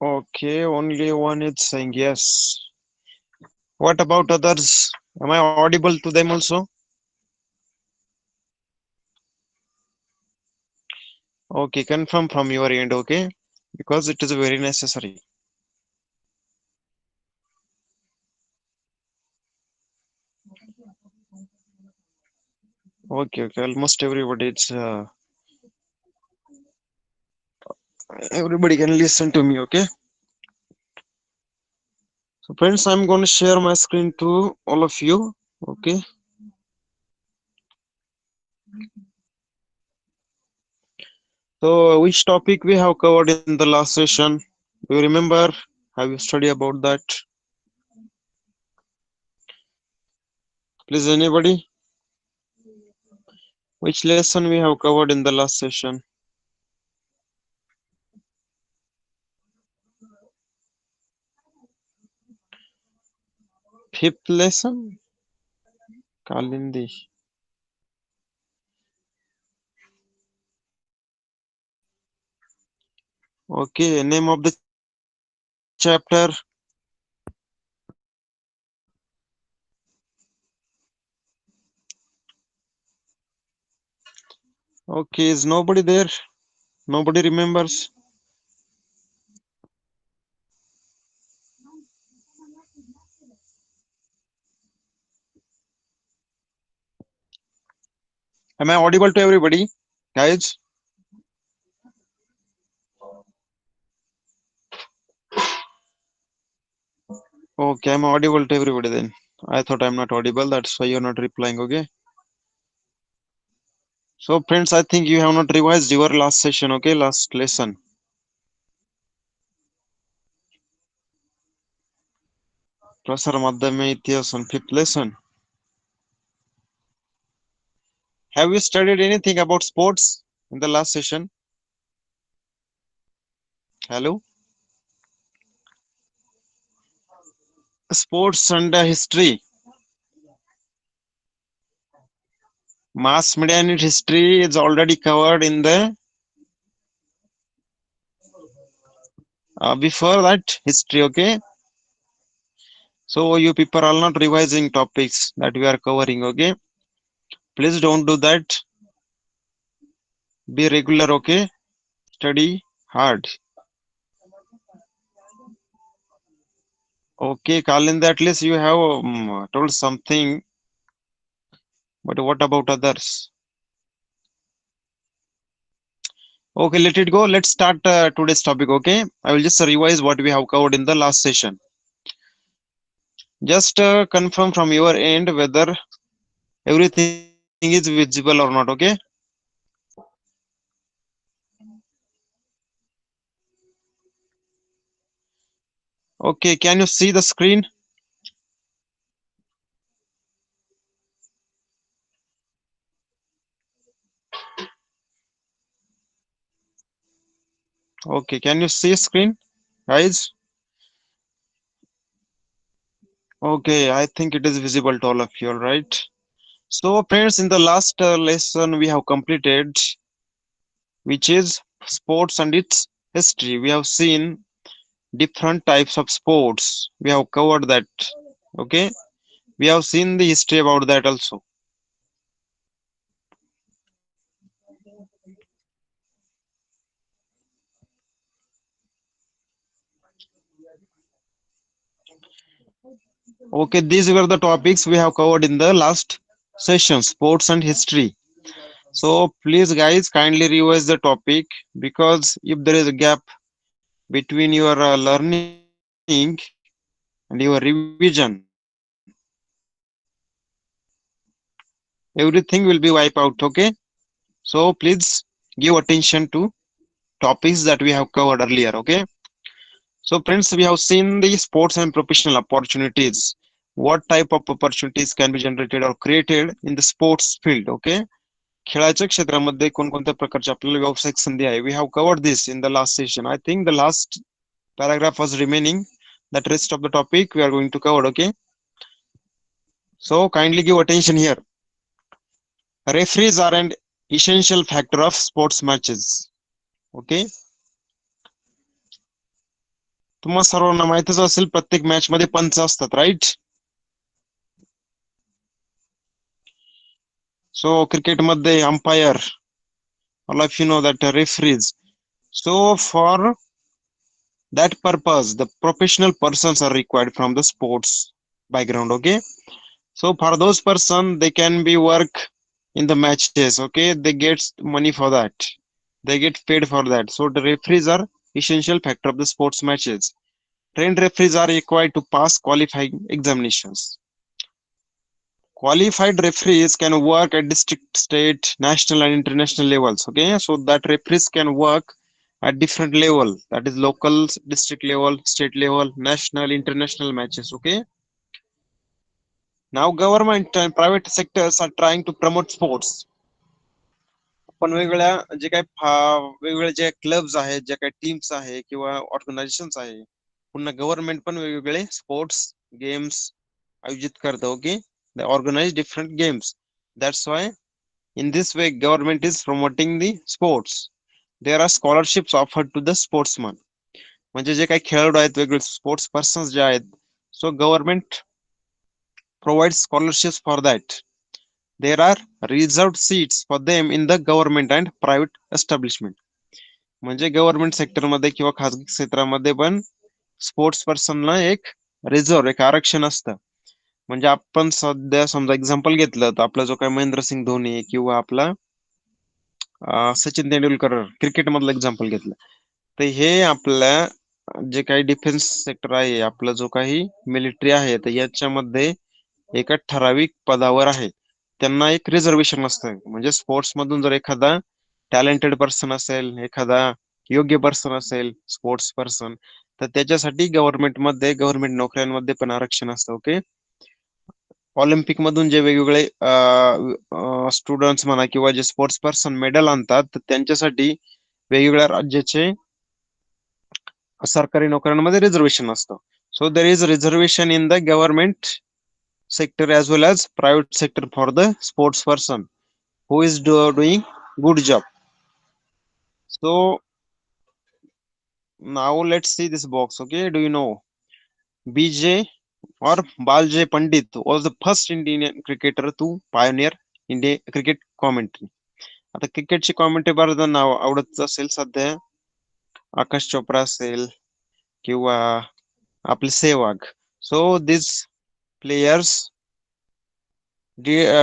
Okay, only one is saying yes. What about others? Am I audible to them also? Okay, confirm from your end, okay? Because it is very necessary. Okay, okay. Almost everybody, everybody can listen to me, okay? So, friends, I'm going to share my screen to all of you, okay? So, which topic we have covered in the last session? Do you remember? Have you studied about that? Please, anybody? Which lesson we have covered in the last session? Fifth lesson? Kalindi. Okay, name of the chapter. Okay, is nobody there? Nobody remembers? Am I audible to everybody? Guys? Okay, I'm audible to everybody then. I thought I'm not audible, that's why you're not replying, okay? So, friends, I think you have not revised your last session, okay? Last lesson. Prasar Madhyame Itihas on fifth lesson. Have you studied anything about sports in the last session? Hello? Sports and history. Mass media and history is already covered in the before that history, okay? So you people are not revising topics that we are covering, okay? Please don't do that. Be regular, okay? Study hard. Okay, Kalin, at least you have told something, but what about others? Okay, let it go. Let's start today's topic, okay? I will just revise what we have covered in the last session. Just confirm from your end whether everything is visible or not, okay? Okay, can you see the screen? Okay, can you see screen, guys? Okay, I think it is visible to all of you, all right? So, friends, in the last lesson we have completed, which is sports and its history. We have seen different types of sports. We have covered that, okay? We have seen the history about that also. Okay, these were the topics we have covered in the last session, sports and history. So please guys kindly revise the topic, because if there is a gap between your learning and your revision, everything will be wiped out, okay? So please give attention to topics that we have covered earlier, okay? So friends, we have seen the sports and professional opportunities. What type of opportunities can be generated or created in the sports field, okay? खेळाच्या क्षेत्रामध्ये कोणकोणत्या प्रकारचे आपल्याला व्यावसायिक संधी आहे, we have covered this in the last session. I think the last paragraph was remaining. That rest of the topic we are going to cover, okay? So kindly give attention here. Referees are an essential factor of sports matches, okay? तुम्हा सर्वांना माहितच असेल प्रत्येक match मध्ये पंच असतात, right? So क्रिकेटमध्ये umpire, all of you know that referees. So for that purpose the professional persons are required from the sports background, okay? So for those person they can be work in the matches, okay? They get money for that, they get paid for that. So the referees are essential factor of the sports matches. Trained referees are required to pass qualifying examinations. Qualified referees can work at district, state, national and international levels, okay? So that referees can work at different level, that is local, district level, state level, national, international matches, okay? Now government and private sectors are trying to promote sports. पण वेगवेगळ्या जे काही वेगवेगळे जे clubs आहेत, जे काही teams आहे किंवा ऑर्गनायझेशन्स आहे, पुन्हा गव्हर्नमेंट पण वेगवेगळे स्पोर्ट्स गेम्स आयोजित करतं, okay? They organise different games. That's why in this way government is promoting the sports. There are scholarships offered to the sportsmen. म्हणजे जे काही खेळाडू आहेत, वेगवेगळे स्पोर्ट्स पर्सन्स जे आहेत, so government provides scholarships for that. There are reserved seats for them in the government and private establishment. म्हणजे government सेक्टरमध्ये किंवा खाजगी क्षेत्रामध्ये पण स्पोर्ट्स पर्सनला एक रिझर्व, एक आरक्षण असतं. म्हणजे आपण सध्या समजा एक्झाम्पल घेतलं तर आपला जो काही महेंद्रसिंग धोनी किंवा आपला सचिन तेंडुलकर क्रिकेट मधलं एक्झाम्पल घेतलं, तर हे आपल्या जे काही डिफेन्स सेक्टर आहे, आपला जो काही मिलिटरी आहे, तर याच्यामध्ये एका ठराविक पदावर आहे, त्यांना एक रिझर्वेशन असतं. म्हणजे स्पोर्ट्स मधून जर एखादा टॅलेंटेड पर्सन असेल, एखादा योग्य पर्सन असेल स्पोर्ट्स पर्सन, तर त्याच्यासाठी गव्हर्नमेंट नोकऱ्यांमध्ये पण आरक्षण असतं, ओके? ऑलिम्पिक मधून जे वेगवेगळे स्टुडंट्स म्हणा किंवा जे स्पोर्ट्स पर्सन मेडल आणतात, तर त्यांच्यासाठी वेगवेगळ्या राज्याचे सरकारी नोकऱ्यांमध्ये रिझर्वेशन असतं. So there is reservation in the government sector as well as private sector for the sports person who is doing good job. So now let's see this box, okay? Do you know BJ or Balj Pandit was the first Indian cricketer to pioneer India cricket commentary. आता क्रिकेटची commentary बरं नाव आवडत असेल सध्या, आकाश चोप्रा असेल किंवा आपले Sehwag. So this players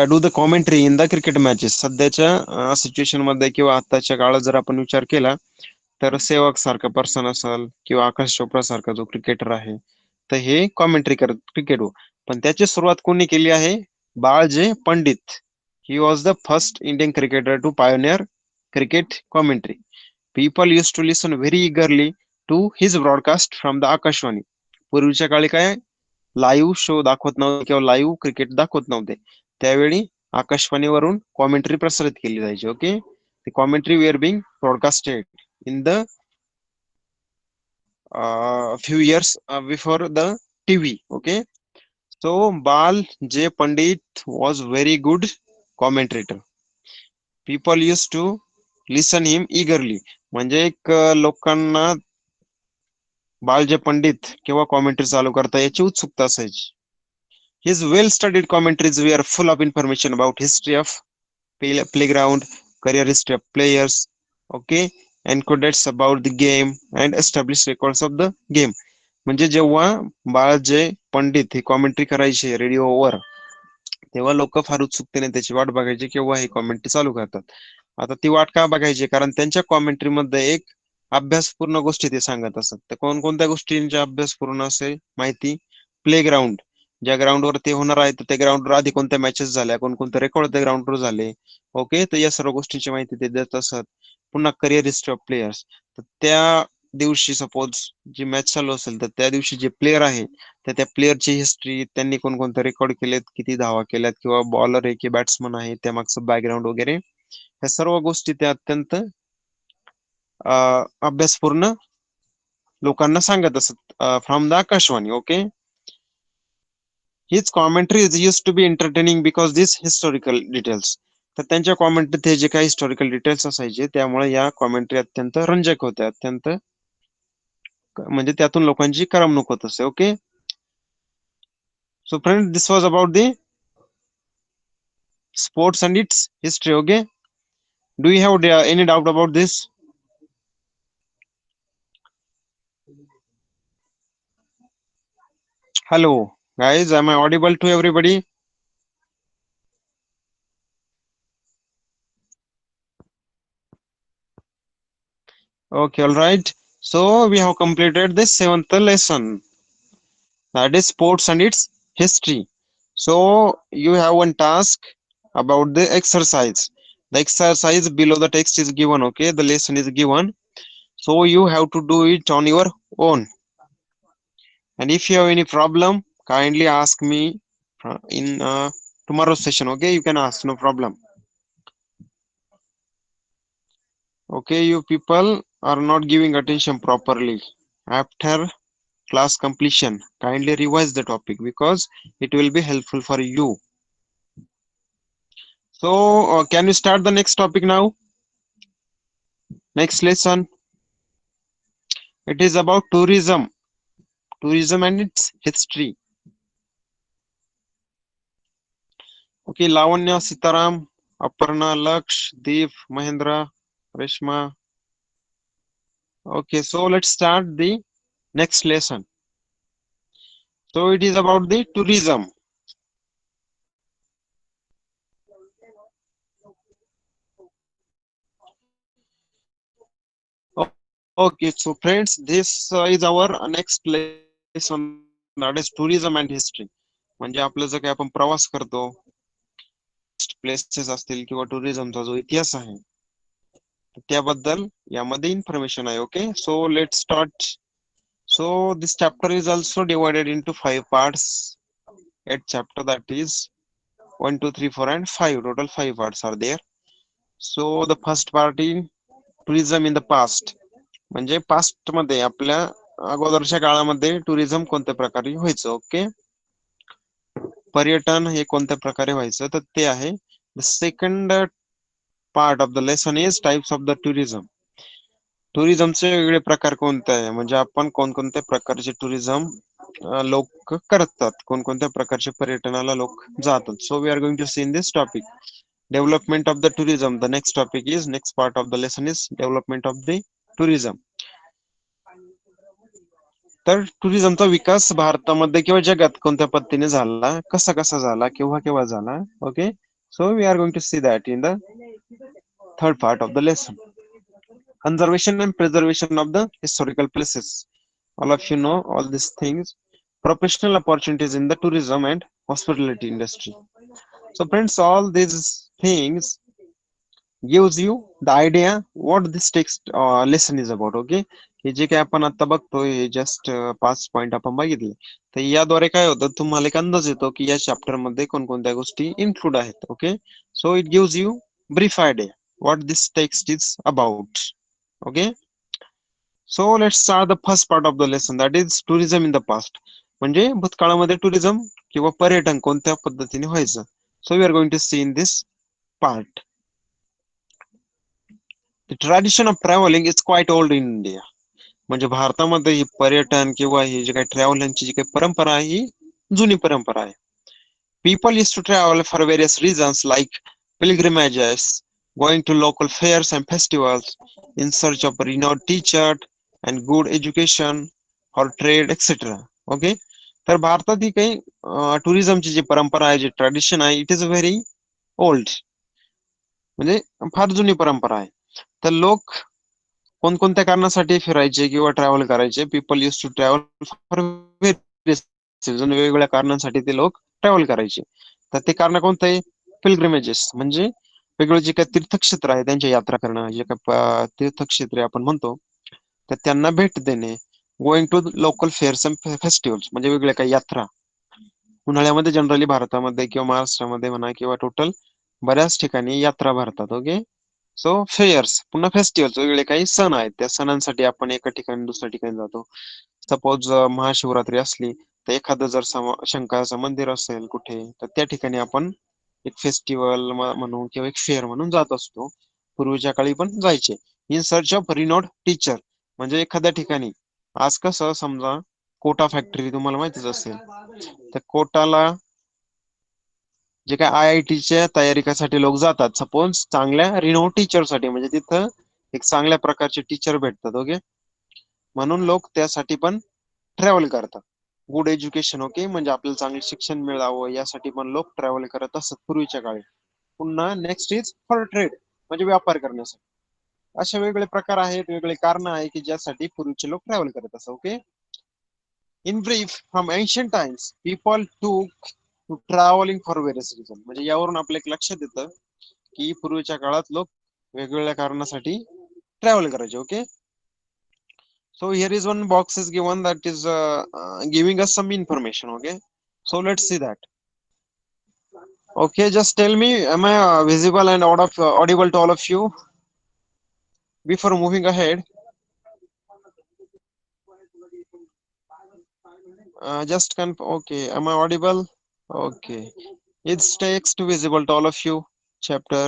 do the commentary in the cricket matches. सध्याच्या सिच्युएशन मध्ये किंवा आताच्या काळात जर आपण विचार केला, तर सेवक सारखा पर्सन असेल किंवा आकाश चोप्रा सारखा जो क्रिकेटर आहे, तर हे कॉमेंट्री करत क्रिकेटवर. पण त्याची सुरुवात कोणी केली आहे? Bal J Pandit. He was the first Indian cricketer to pioneer cricket commentary. People use to listen very eagerly to his broadcast from the Akashvani. पूर्वीच्या काळी काय लाईव्ह शो दाखवत नव्हते किंवा लाईव्ह क्रिकेट दाखवत नव्हते, त्यावेळी आकाशवाणीवरून कॉमेंट्री प्रसारित केली जायची, okay? The commentary were being broadcasted in the few years before the TV, okay? So Bal J Pandit was very good commentator. People used to listen him eagerly. म्हणजे एक लोकांना बालजे पंडित किंवा कॉमेंट्री चालू करता याची उत्सुकता असायची. His well-studied commentaries were full of information about history of playground, career history of players, okay, anecdotes about the game and established records of the game. म्हणजे जेव्हा बाळाजे पंडित ही कॉमेंट्री करायचे रेडिओवर, तेव्हा लोक फार उत्सुकतेने त्याची वाट बघायची केव्हा ही कॉमेंट्री चालू करतात. आता ती वाट का बघायची? कारण त्यांच्या कॉमेंट्री मध्ये एक अभ्यासपूर्ण गोष्टी ते सांगत असत. तर कोणकोणत्या गोष्टींच्या अभ्यासपूर्ण असे माहिती? प्लेग्राऊंड, ज्या ग्राउंडवर ते होणार आहे त्या ग्राउंडवर आधी कोणत्या मॅचेस झाल्या, कोणकोणते रेकॉर्ड त्या ग्राउंडवर झाले, ओके, तर या सर्व गोष्टींची माहिती ते देत असत. पुन्हा करिअर हिस्ट्री ऑफ प्लेयर्स, तर त्या दिवशी सपोज जी मॅच चालू असेल तर त्या दिवशी जे प्लेयर आहे तर त्या प्लेअरची हिस्ट्री, त्यांनी कोणकोणते रेकॉर्ड केलेत, किती धावा केल्यात, किंवा बॉलर आहे की बॅट्समन आहे, त्या मागचं बॅकग्राऊंड वगैरे, ह्या सर्व गोष्टी ते अत्यंत अभ्यासपूर्ण लोकांना सांगत असत from the Akashvani, okay? His commentary is use to be entertaining because this historical details. तर त्यांच्या कॉमेंट्रीत हे जे काही हिस्टॉरिकल डिटेल्स असायचे त्यामुळे या कॉमेंट्री अत्यंत रंजक होत्या, अत्यंत म्हणजे त्यातून लोकांची करमणूक होत असते. Okay, so friend, this was about the sports and its history. Okay, do you have any doubt about this? Hello guys, am I audible to everybody? Okay, all right, so we have completed the seventh lesson, that is sports and its history. So you have one task about the exercise. The exercise below the text is given. Okay, the lesson is given, so you have to do it on your own. And if you have any problem, kindly ask me in tomorrow's session. Okay, you can ask, no problem. Okay, you people are not giving attention properly. After class completion, kindly revise the topic because it will be helpful for you. So can we start the next topic now? Next lesson. It is about tourism and its history. Okay, Lavanya, Sitaram, Aparna, Laksh, Deep, Mahendra, Reshma. Okay, so let's start the next lesson. So it is about the tourism. Okay, so friends, this is our next lesson, that is tourism and history. म्हणजे आपलं जर काही आपण प्रवास करतो, places असतील किंवा टुरिझमचा जो इतिहास आहे त्याबद्दल यामध्ये इन्फॉर्मेशन आहे. Okay, so let start. So this chapter is also divided into 5 parts. 8 chapter, that is 1, 2, 3, 4, and 5. Total 5 parts are there. So the first part in tourism in the past. म्हणजे past मध्ये आपल्या अगोदरच्या काळामध्ये tourism कोणत्या प्रकारे व्हायचं. Okay, पर्यटन हे कोणत्या प्रकारे व्हायचं तर ते आहे. The second part of the lesson is types of the tourism. टुरिझमचे वेगळे प्रकार कोणते आहे, म्हणजे आपण कोणकोणत्या प्रकारचे टुरिझम लोक करतात, कोणकोणत्या प्रकारचे पर्यटनाला लोक जातात. So we are going to see in this topic development of the tourism. The next topic is, next part of the lesson is development of the tourism. तर टुरिझमचा विकास भारतामध्ये किंवा जगात कोणत्या पद्धतीने झाला, कसा कसा झाला, केव्हा केव्हा झाला. Okay, so we are going to see that in the third part of the lesson. Conservation and preservation of the historical places. All of you know all these things. Professional opportunities in the tourism and hospitality industry. So friends, all these things gives you the idea what this text lesson is about. Okay, हे जे काय आपण आता बघतोय, हे just 5 point आपण बघितले, तर याद्वारे काय होतं, तुम्हाला एक अंदाज येतो की या चॅप्टर मध्ये कोणकोणत्या गोष्टी इन्क्लूड आहेत. Okay, so it gives you brief idea what this text is about. Okay, so let's start the first part of the lesson, that is tourism in the past. म्हणजे भूतकाळामध्ये टुरिझम किंवा पर्यटन कोणत्या पद्धतीने व्हायचं. So we are going to see in this part. The tradition of traveling is quite old in India. म्हणजे भारतामध्ये ही पर्यटन किंवा ही जी काही ट्रॅव्हलिंगची जी काही परंपरा आहे ही जुनी परंपरा आहे. People used to travel for various reasons like pilgrimages, going to local fairs and festivals, in search of a renowned teacher and good education or trade, etc. Okay, तर भारतात ही काही टुरिझमची जी परंपरा आहे, जी ट्रॅडिशन आहे, इट इज व्हेरी ओल्ड. म्हणजे फार जुनी परंपरा आहे. तर लोक कोणकोणत्या कारणासाठी फिरायचे किंवा ट्रॅव्हल करायचे. People use to travel for various reason, वेगवेगळ्या कारणांसाठी ते लोक ट्रॅव्हल करायचे. तर ते कारण कोणतं आहे, पिलग्रिमेजेस, म्हणजे वेगवेगळे जे काही तीर्थक्षेत्र आहे त्यांच्या यात्रा करणं, जे काही तीर्थक्षेत्रे आपण म्हणतो तर त्यांना भेट देणे. Going to local fairs and festivals, म्हणजे वेगवेगळ्या काही यात्रा उन्हाळ्यामध्ये जनरली भारतामध्ये किंवा महाराष्ट्रामध्ये म्हणा किंवा टोटल बऱ्याच ठिकाणी यात्रा भरतात. ओके, सो फेअर्स, पुन्हा फेस्टिवल्स, वेगवेगळे काही सण आहेत, त्या सणांसाठी आपण एका ठिकाणी दुसऱ्या ठिकाणी जातो. सपोज महाशिवरात्री असली तर एखादं जर शंकराचं मंदिर असेल कुठे, तर त्या ठिकाणी आपण एक फेस्टिवल म्हणून किंवा एक फेअर म्हणून जात असतो. पूर्वीच्या काळी पण जायचे. In search of renowned teacher, म्हणजे एखाद्या ठिकाणी आज कसं समजा कोटा फॅक्टरी तुम्हाला माहितीच असेल, त्या कोटाला जे काय IIT च्या तयारीसाठी लोक जातात, सपोज चांगल्या रिनो टीचरसाठी, म्हणजे तिथं एक चांगल्या प्रकारचे टीचर भेटतात. ओके, म्हणून लोक त्यासाठी पण ट्रॅव्हल करतात. गुड एज्युकेशन, ओके, म्हणजे आपल्याला चांगले शिक्षण मिळावं यासाठी पण लोक ट्रॅव्हल करत असतात पूर्वीच्या काळी. पुन्हा नेक्स्ट इज फॉर ट्रेड, म्हणजे व्यापार करण्यासाठी. असे वेगवेगळे प्रकार आहेत, वेगवेगळे कारण आहे की ज्यासाठी पूर्वीचे लोक ट्रॅव्हल करत असतात. Okay, in brief, from ancient times people to travelling for various reason, म्हणजे यावरून आपल्या एक लक्षात येतं की पूर्वीच्या काळात लोक वेगवेगळ्या कारणासाठी ट्रॅव्हल करायचे. Okay, so here is one box is given that is giving us some information. Okay, so let's see that. Okay, just tell me, am I visible and audible to all of you before moving ahead? Okay, am I audible? Okay, it's text visible to all of you. Chapter.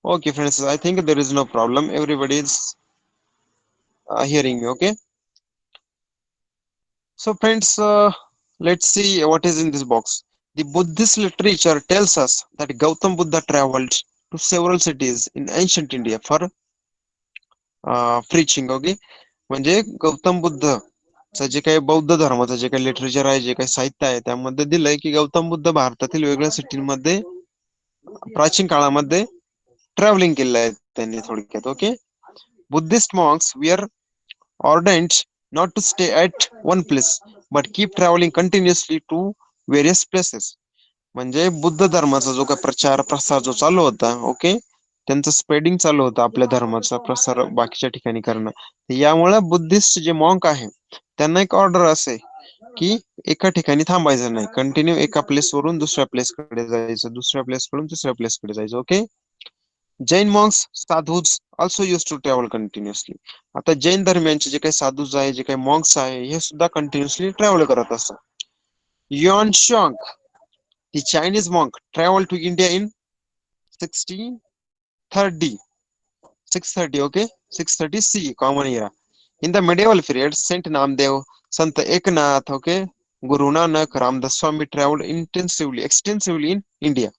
Okay, friends, I think there is no problem. Everybody is hearing me. Okay, so friends, let's see what is in this box. The Buddhist literature tells us that Gautam Buddha traveled to several cities in ancient India for preaching. Okay, म्हणजे गौतम बुद्ध जे काही बौद्ध धर्माचं जे काही literature आहे, जे काही साहित्य आहे, त्यामध्ये दिलंय की गौतम बुद्ध भारतातील वेगवेगळ्या सिटीमध्ये प्राचीन काळामध्ये ट्रॅव्हलिंग केलं आहे त्यांनी थोडक्यात. Okay, Buddhist monks were ordained not to stay at one place but keep traveling continuously to various places. म्हणजे बुद्ध धर्माचा जो काही प्रचार प्रसार जो चालू होता, ओके, त्यांचं स्प्रेडिंग चालू होतं, आपल्या धर्माचा प्रसार बाकीच्या ठिकाणी करणं. यामुळे बुद्धिस्ट जे मॉन्क आहे त्यांना एक ऑर्डर असे की एका ठिकाणी थांबायचं नाही, कंटिन्यू एका प्लेस वरून दुसऱ्या प्लेसकडे जायचं, दुसऱ्या प्लेस कडून तिसऱ्या प्लेसकडे जायचं. Okay, Jain monks sadhus also use to travel continuously. आता जैन धर्मियांचे जे काही साधूज आहे, जे काही मॉन्क्स आहे, हे सुद्धा कंटिन्युअसली ट्रॅव्हल करत असतात. Hiuen Tsang, the Chinese monk, traveled to India in 1630, 630, okay, 630 CE, common era. In the medieval period, Saint Namdev, Sant Eknath, okay, Guru Nanak, Ramdas Swami traveled extensively in India.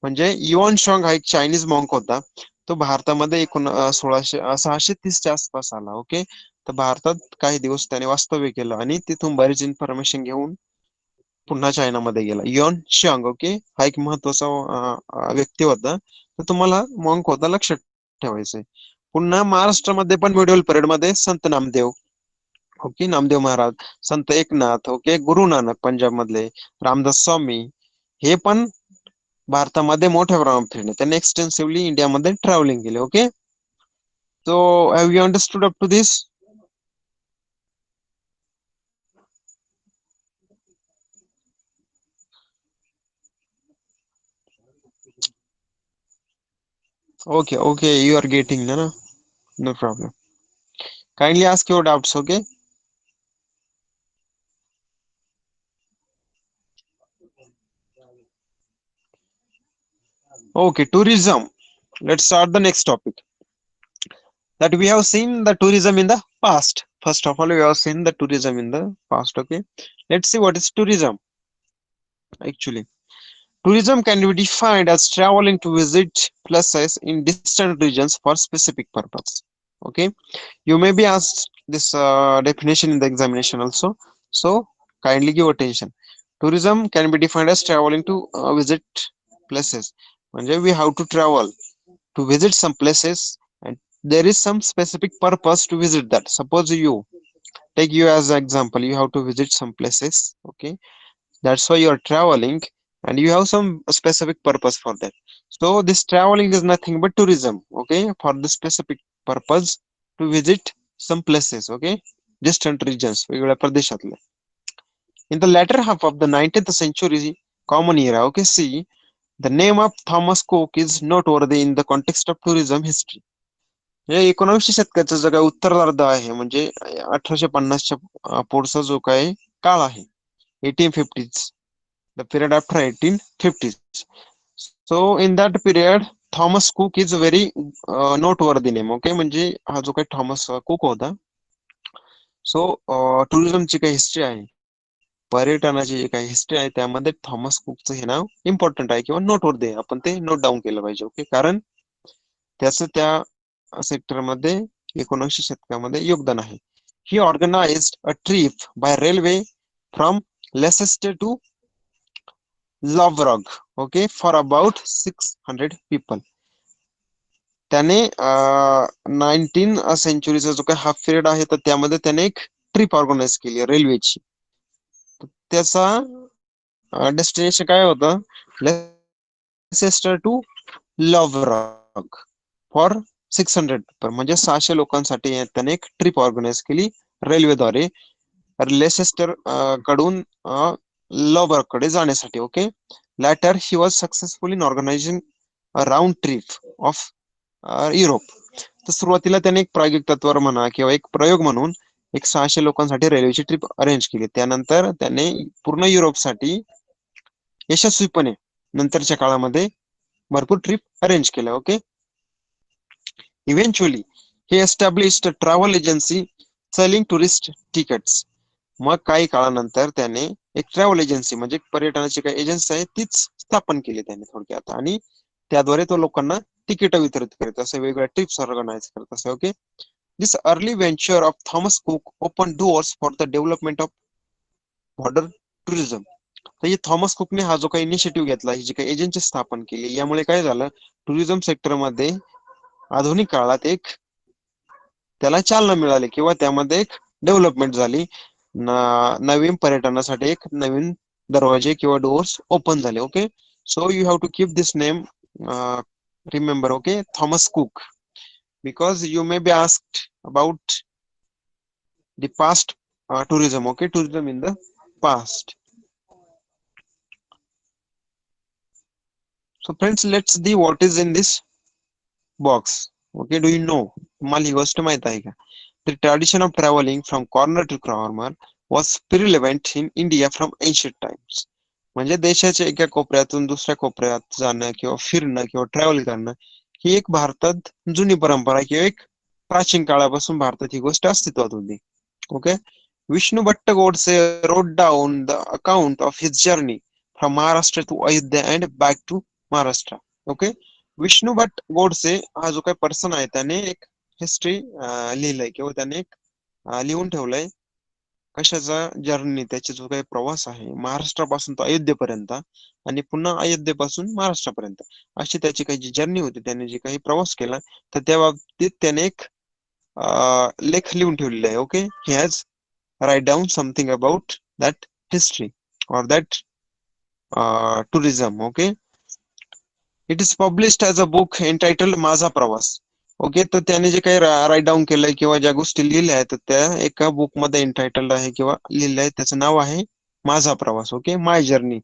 म्हणजे yuan शॉंग हा एक Chinese monk होता. तो भारतामध्ये 630च्या आसपास आला. Okay, तर भारतात काही दिवस त्याने वास्तव्य केलं आणि तिथून बरीच इन्फॉर्मेशन घेऊन पुन्हा चायनामध्ये गेला. युआन शांग, ओके, हा एक महत्वाचा व्यक्ती होता. तर तुम्हाला मॉन्क होता, लक्षात ठेवायचंय. पुन्हा महाराष्ट्रामध्ये पण मिडल पिरियड मध्ये संत नामदेव, ओके, नामदेव महाराज, संत एकनाथ, ओके, गुरु नानक पंजाब मधले, रामदास स्वामी, हे पण भारतामध्ये मोठ्या प्रमाणात फिरले. त्यांनी एक्सटेन्सिव्हली इंडियामध्ये ट्रॅव्हलिंग केले. Okay, so have you understood up to this? Okay, okay, you are getting, no, no problem. Kindly ask your doubts, okay? Okay, tourism. Let's start the next topic. That we have seen the tourism in the past. First of all, we have seen the tourism in the past, okay? Let's see what is tourism actually. Tourism can be defined as traveling to visit places in distant regions for specific purpose. Okay, you may be asked this definition in the examination also, so kindly give attention. Tourism can be defined as traveling to visit places. म्हणजे we have to travel to visit some places and there is some specific purpose to visit that. Suppose you take you as an example, you have to visit some places. Okay, that's why you are traveling and you have some specific purpose for that. So this traveling is nothing but tourism. Okay, for the specific purpose to visit some places. Okay, distant regions, वेगवेगळ्या प्रदेशातले. In the latter half of the 19th century common era, okay, see, the name of Thomas Cook is noteworthy in the context of tourism history. हे 19व्या शतकाचा जो काही उत्तरार्ध आहे, म्हणजे 1850च्या पुढचा जो काही काळ आहे, 1850s, the period after 1850s. So in that period, Thomas cook is very noteworthy name. Okay, म्हणजे हा जो काही थॉमस कुक होता, सो टुरिझमची काही हिस्ट्री आहे, पर्यटनाची जी काही हिस्ट्री आहे, त्यामध्ये थॉमस कुकचं हे नाव इम्पॉर्टंट आहे किंवा नोटवर्दी आहे. आपण ते नोट डाऊन केलं पाहिजे. ओके, कारण त्याचं त्या सेक्टरमध्ये 1900 शतकामध्ये योगदान आहे. He organised a trip by railway from Leicester to लव्हरॉग. Okay, for about 600 people. त्याने 19 सेंचुरीचा जो काही हाफ पिरियड आहे, तर त्यामध्ये त्याने एक ट्रिप ऑर्गनाइज केली रेल्वेची. त्याचा डेस्टिनेशन काय होतं? लेसेस्टर टू लव्हरॉग फॉर 600 म्हणजे 600 लोकांसाठी त्याने एक ट्रिप ऑर्गनाइज केली रेल्वेद्वारे लेसेस्टर कडून लव्हरॉग कडे जाण्यासाठी. Okay, later he was successful in organising a round trip of Europe. तर सुरुवातीला त्याने एक प्रायोगिक तत्वावर म्हणा किंवा एक प्रयोग म्हणून एक 600 लोकांसाठी रेल्वेची ट्रिप अरेंज केली. त्यानंतर त्याने पूर्ण युरोपसाठी यशस्वीपणे नंतरच्या काळामध्ये भरपूर ट्रिप अरेंज केल्या. Okay, eventually he established a travel agency selling tourist tickets. मग काही काळानंतर त्याने एक ट्रॅव्हल एजन्सी म्हणजे पर्यटनाची काही एजन्सी आहे तीच स्थापन केली त्याने थोडक्यात, आणि त्याद्वारे तो लोकांना तिकीट वितरित करत असे, वेगवेगळ्या ट्रिप्स ऑर्गनाइज करत असे. Okay, this early venture of Thomas cook open doors for the development of modern tourism. तर हे थॉमस कुकने हा जो काही इनिशिएटिव्ह घेतला, ही जी काही एजन्सी स्थापन केली, यामुळे काय झालं, टुरिझम सेक्टरमध्ये आधुनिक काळात एक त्याला चालना मिळाली किंवा त्यामध्ये एक डेव्हलपमेंट झाली. नवीन पर्यटनासाठी एक नवीन दरवाजे किंवा डोअर्स ओपन झाले. Okay, so you have to keep this name remember. Okay, Thomas Cook, because you may be asked about the past tourism. Okay, tourism in the past. So friends, let's see what is in this box. Okay, do you know, तुम्हाला ही गोष्ट माहित आहे का? The tradition of traveling from corner to corner was prevalent in India from ancient times. म्हणजे देशाच्या एका कोपऱ्यातून दुसऱ्या कोपऱ्यात जाणं किंवा फिरणं किंवा ट्रॅव्हल करणं ही एक भारतात जुनी परंपरा किंवा एक प्राचीन काळापासून भारतात ही गोष्ट अस्तित्वात होती. Okay, Vishnu Bhatt Godse wrote down the account of his journey from Maharashtra to Ayodhya and back to Maharashtra. Okay, Vishnu Bhatt Godse हा जो काही पर्सन आहे त्याने एक हिस्ट्री लिहिलंय किंवा त्याने एक लिहून ठेवलंय कशाचा जर्नी, त्याचा जो काही प्रवास आहे महाराष्ट्रापासून तो अयोध्येपर्यंत आणि पुन्हा अयोध्येपासून महाराष्ट्रापर्यंत, अशी त्याची काही जी जर्नी होती, त्याने जे काही प्रवास केला, तर त्या बाबतीत त्याने एक लेख लिहून ठेवलेला आहे. Okay, he has write down something about that history or that tourism. Okay, it is published as a book entitled माझा प्रवास. ओके, तर त्याने जे काही राईट डाऊन केलंय किंवा ज्या गोष्टी लिहिल्या आहेत त्या एका बुक मध्ये एंटायटल्ड आहे किंवा लिहिलंय, त्याचं नाव आहे माझा प्रवास. Okay, my journey.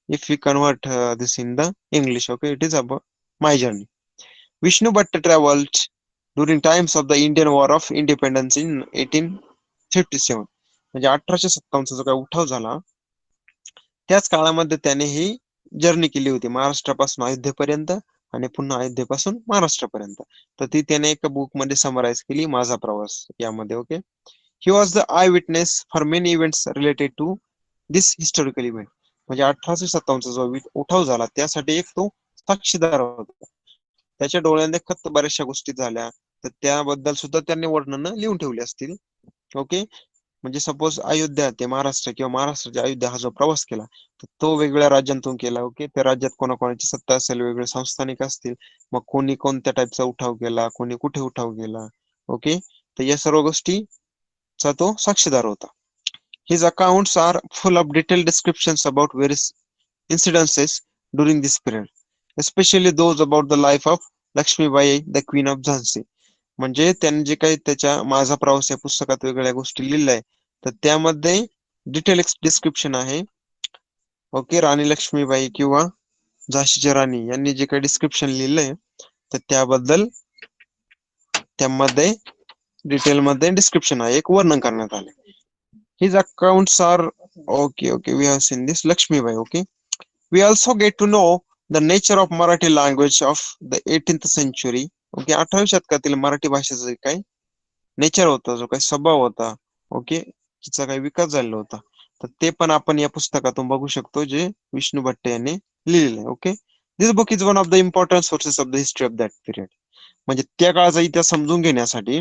If you convert this in the English, okay, it is about my journey. Vishnu Bhatt travelled during times of the Indian war of independence in 1857. म्हणजे 1857 जो काही उठाव झाला त्याच काळामध्ये त्याने ही जर्नी केली होती महाराष्ट्रापासून अयोध्येपर्यंत आणि पुन्हा अयोध्येपासून महाराष्ट्रापर्यंत. तर ती त्याने एका बुक मध्ये समराईज केली, माझा प्रवास यामध्ये. Okay, he was the eyewitness for many events related to this historical event. म्हणजे 1857 जो उठाव झाला त्यासाठी एक तो साक्षीदार होता, त्याच्या डोळ्याने खत बऱ्याचशा गोष्टी झाल्या, तर त्याबद्दल सुद्धा त्यांनी वर्णन लिहून ठेवली असतील. ओके, म्हणजे सपोज अयोध्या ते महाराष्ट्र किंवा महाराष्ट्राच्या अयोध्या हा जो प्रवास केला, तर तो वेगवेगळ्या राज्यांतून केला. ओके, त्या राज्यात कोणाकोणाची सत्ता असेल, वेगवेगळे संस्थानिक असतील, मग कोणी कोणत्या टाईपचा उठाव केला, कोणी कुठे उठाव केला. ओके, तर या सर्व गोष्टीचा तो साक्षीदार होता. His accounts are full of detail descriptions about various incidences during this period, especially those about the life of Lakshmibai the queen of Jhansi. म्हणजे त्यांनी जे काही त्याच्या माझा प्रवास या पुस्तकात वेगळ्या गोष्टी लिहिल्या आहे, तर त्यामध्ये डिटेल डिस्क्रिप्शन आहे. ओके, राणी लक्ष्मीबाई किंवा झाशीच्या राणी यांनी जे काही डिस्क्रिप्शन लिहिलंय, तर त्याबद्दल त्यामध्ये डिटेलमध्ये डिस्क्रिप्शन आहे, एक वर्णन करण्यात आले. His accounts are okay we have seen this Lakshmibai. Okay, we also get to know the nature of Marathi language of the 18th century. Okay, 18व्या शतकातील मराठी भाषेचं काय नेचर होता, जो काही स्वभाव होता, ओके, तिचा काही विकास झालेला होता, तर ते पण आपण या पुस्तकातून बघू शकतो, जे विष्णू भट्ट यांनी लिहिलेलं आहे. Okay, this book is one of the important sources of the history of that period. म्हणजे त्या काळाचा इतिहास समजून घेण्यासाठी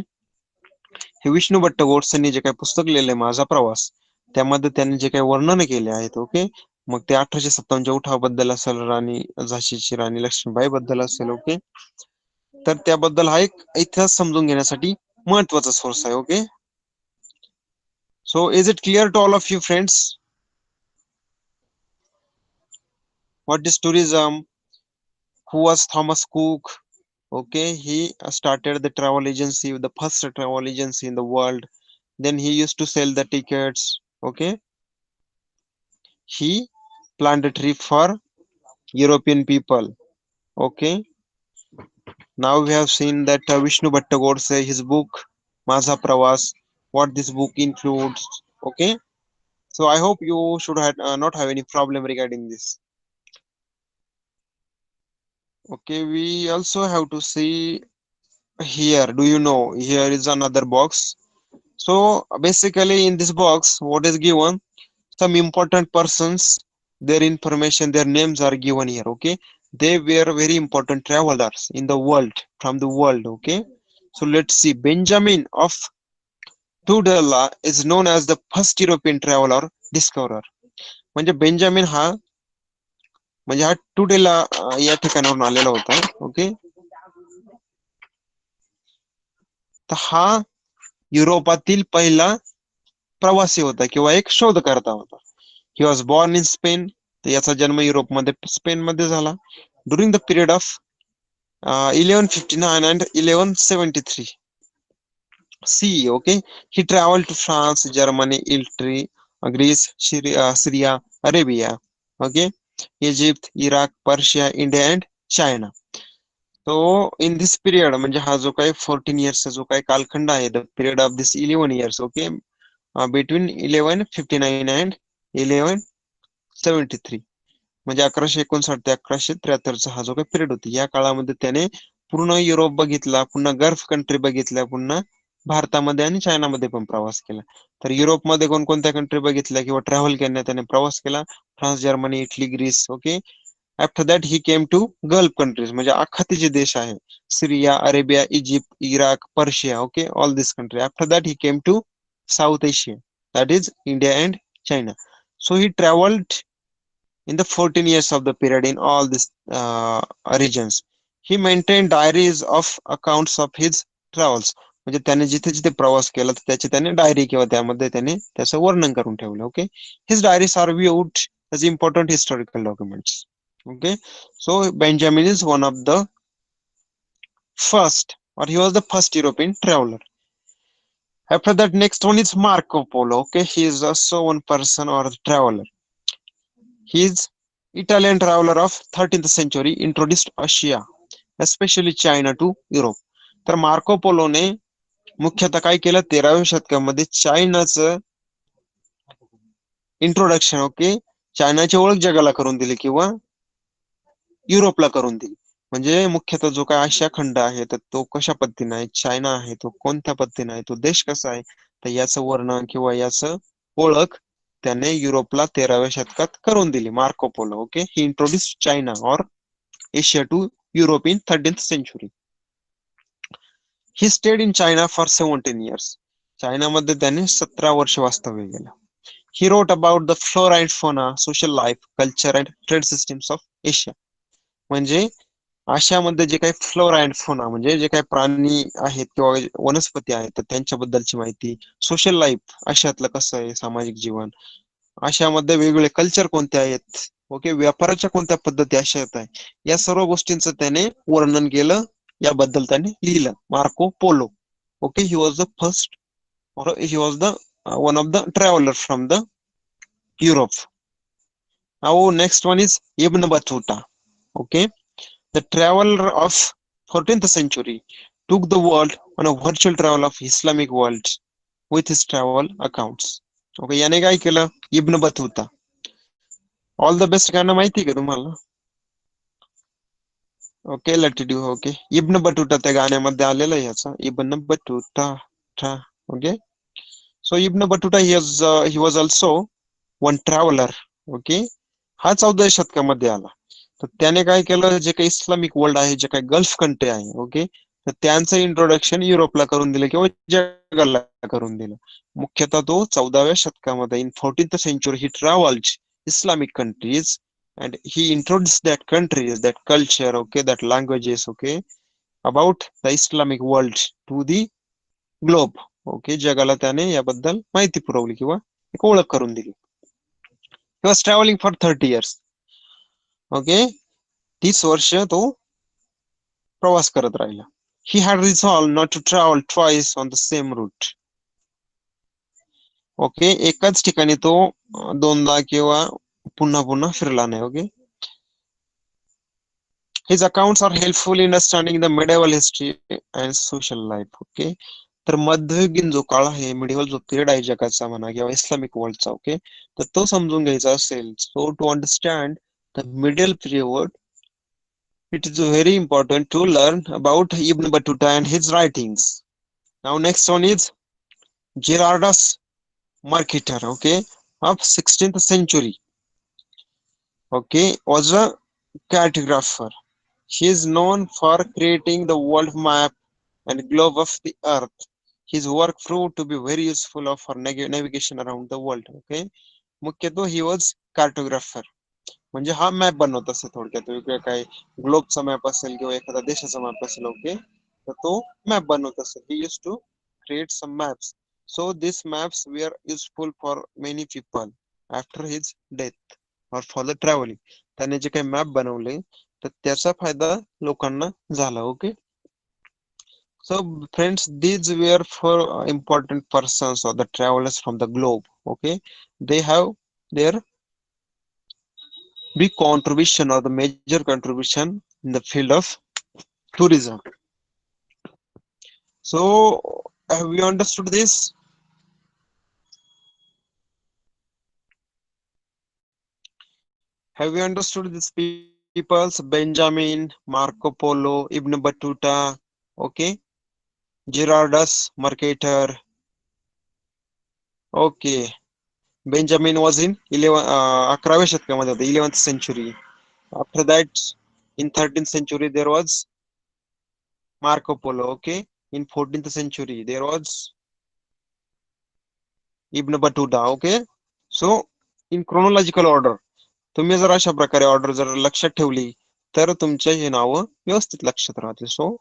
हे विष्णू भट्ट गोडसेंनी जे काही पुस्तक लिहिलंय माझा प्रवास, त्यामध्ये त्यांनी जे काही वर्णन केले आहेत, ओके, मग ते 1857च्या उठावाबद्दल असेल, राणी झाशीची राणी लक्ष्मीबाई बद्दल असेल, ओके, तर त्याबद्दल हा एक इतिहास समजून घेण्यासाठी महत्वाचा सोर्स आहे. Okay, so is it clear to all of you friends what is tourism, who was Thomas Cook? Okay, he started the travel agency, the first travel agency in the world. Then he used to sell the tickets. Okay, he planned a trip for European people. Okay, now we have seen that Vishnu Bhatta Godse, his book Maza Pravas, what this book includes. Okay, so I hope you should have, not have any problem regarding this. Okay, we also have to see here. Do you know? Here is another box. So basically, in this box, what is given? Some important persons, their information, their names are given here. Okay, they were very important travelers in the world, from the world. Okay, so let's see. Benjamin of Tudela is known as the first European traveler discoverer. म्हणजे Benjamin हा, म्हणजे हा टुडेला या ठिकाणावरून आलेला होता. Okay, तर हा युरोपातील पहिला प्रवासी होता किंवा एक शोधकर्ता होता. He was born in Spain, तर याचा जन्म युरोपमध्ये स्पेन मध्ये झाला. During the period of 1159 and 1173 C. Okay, he travel to France, Germany, Italy, Greece, Syria, Arabia, okay, Egypt, Iraq, Persia, India and China. तो इन दिस पिरियड, म्हणजे हा जो काही 14 इयर्सचा जो काही कालखंड आहे, the period of this 11 years, okay, between 1159 and 1173, म्हणजे 1159 ते 1173चा हा जो काही पिरियड होती, या काळामध्ये त्याने पूर्ण युरोप बघितला, पुन्हा गल्फ कंट्री बघितल्या, पुन्हा भारतामध्ये आणि चायनामध्ये पण प्रवास केला. तर युरोपमध्ये कोणकोणत्या कंट्री बघितल्या किंवा ट्रॅव्हल केल्या, त्याने प्रवास केला? France, Germany, Italy, Greece. Okay, after that he came to Gulf countries, म्हणजे आखाती जे देश आहे, Syria, Arabia, Egypt, Iraq, Persia, okay, all this country. After that he came to South Asia, that is India and China. So he traveled in the 14 years of the period in all these regions. He maintained diaries of accounts of his travels. म्हणजे त्याने जिथे जिथे प्रवास केला त्याची त्याने diary किंवा त्यामध्ये त्याने त्याचं वर्णन करून ठेवलं. Okay, his diaries are viewed as important historical documents. Okay, so Benjamin is one of the first, or he was the first European traveler. After that, next one is Marco Polo. Okay, he is also one person or traveler. He is Italian traveler of 13th century, introduced Asia, especially China to Europe. तर Marco पोलोने मुख्यतः काय केलं? 13व्या शतकामध्ये चायनाचं introduction, okay, चायनाची ओळख जगाला करून दिली किंवा युरोपला करून दिली. म्हणजे मुख्यतः जो काय आशिया खंड आहे, तर तो कशा पद्धतीने आहे, चायना आहे तो कोणत्या पद्धतीने आहे, तो देश कसा आहे, तर याचं वर्णन किंवा याचं ओळख त्याने युरोपला 13व्या शतकात करून दिली. Marco Polo. Okay, he introduce China or Asia to Europe in 13th century. He stayed in China for 17 years. चायनामध्ये त्याने 17 वर्ष वास्तव्य केलं. He wrote about the flora and fauna, social life, culture and trade systems of Asia. म्हणजे आशियामध्ये जे काही flora and फोना, म्हणजे जे काही प्राणी आहेत किंवा वनस्पती आहेत, तर त्यांच्याबद्दलची माहिती, सोशल लाईफ, आशियातलं कसं आहे सामाजिक जीवन, आशियामध्ये वेगवेगळे कल्चर कोणते आहेत, ओके, व्यापाराच्या कोणत्या पद्धती आशियात आहे, या सर्व गोष्टींचं त्याने वर्णन केलं, याबद्दल त्याने लिहिलं. Marco Polo. Okay, he was the first, or he was the one of the traveler from the Europe. Now next one is Ibn Battuta. Okay, the traveler of 14th century took the world on a virtual travel of Islamic world with his travel accounts. Okay, याने काय केलं? Ibn Battuta. All the best गाणं माहिती का तुम्हाला? Okay let it okay. Ibn Battuta त्या गाण्यामध्ये आलेलं आहे याचा Ibn Battuta. Okay. So Ibn Battuta he was also one traveller. Okay. हा 14व्या शतकामध्ये आला. तर त्याने काय केलं, जे काही इस्लामिक वर्ल्ड आहे, जे काही गल्फ कंट्री आहे, ओके, तर त्यांचं इंट्रोडक्शन युरोपला करून दिलं किंवा जगाला करून दिलं. मुख्यतः तो 14व्या शतकामध्ये in 14th century he travelled Islamic countries and he introduced that countries, that culture, okay, that languages, okay, about the Islamic world to the globe. Okay, जगाला त्याने याबद्दल माहिती पुरवली किंवा एक ओळख करून दिली. He was traveling for 30 years. Okay, 30 वर्ष तो प्रवास करत राहिला. He had resolved not to travel twice on the same route. Okay, एकाच ठिकाणी तो दोनदा किंवा पुन्हा पुन्हा फिरला नाही. Okay. His accounts are helpful in understanding the medieval history and social life. Okay. तर मध्ययुगीन जो काळ आहे, मिडिवल जो पिरियड आहे जगाचा म्हणा किंवा इस्लामिक वर्ल्डचा, ओके, तर तो समजून घ्यायचा असेल, so to understand the middle period it is very important to learn about Ibn Battuta and his writings. Now next one is Gerardus Marketer, okay, of 16th century, okay, was a cartographer. He is known for creating the world map and globe of the earth. His work proved to be very useful for navigation around the world. Okay, मुख्यतः he was cartographer. म्हणजे हा map बनवत असेल थोडक्यात, वेगवेगळ्या काही ग्लोबचा map असेल किंवा एखादा देशाचा मॅप असेल, ओके, तर तो मॅप बनवत असेल. He use to create some maps. So this maps were useful for many people after his death or for the travelling. त्याने जे काही मॅप बनवले तर त्याचा फायदा लोकांना झाला. Okay. So friends, these were for important persons or the travelers from the globe. Okay, they have their big contribution or the major contribution in the field of tourism. So have you understood this? Have you understood these peoples? Benjamin, Marco Polo, Ibn Battuta, okay, Gerardus Marketer. Okay, Benjamin was in 11th शतकामध्ये होते, 11th century. After that, in 13th century, there was Marco Polo. Okay, in 14th century, there was Ibn Battuta. Okay, so in chronological order, तुम्ही जर अशा प्रकारे order जर लक्षात ठेवली तर तुमच्या हे नावं व्यवस्थित लक्षात राहते. So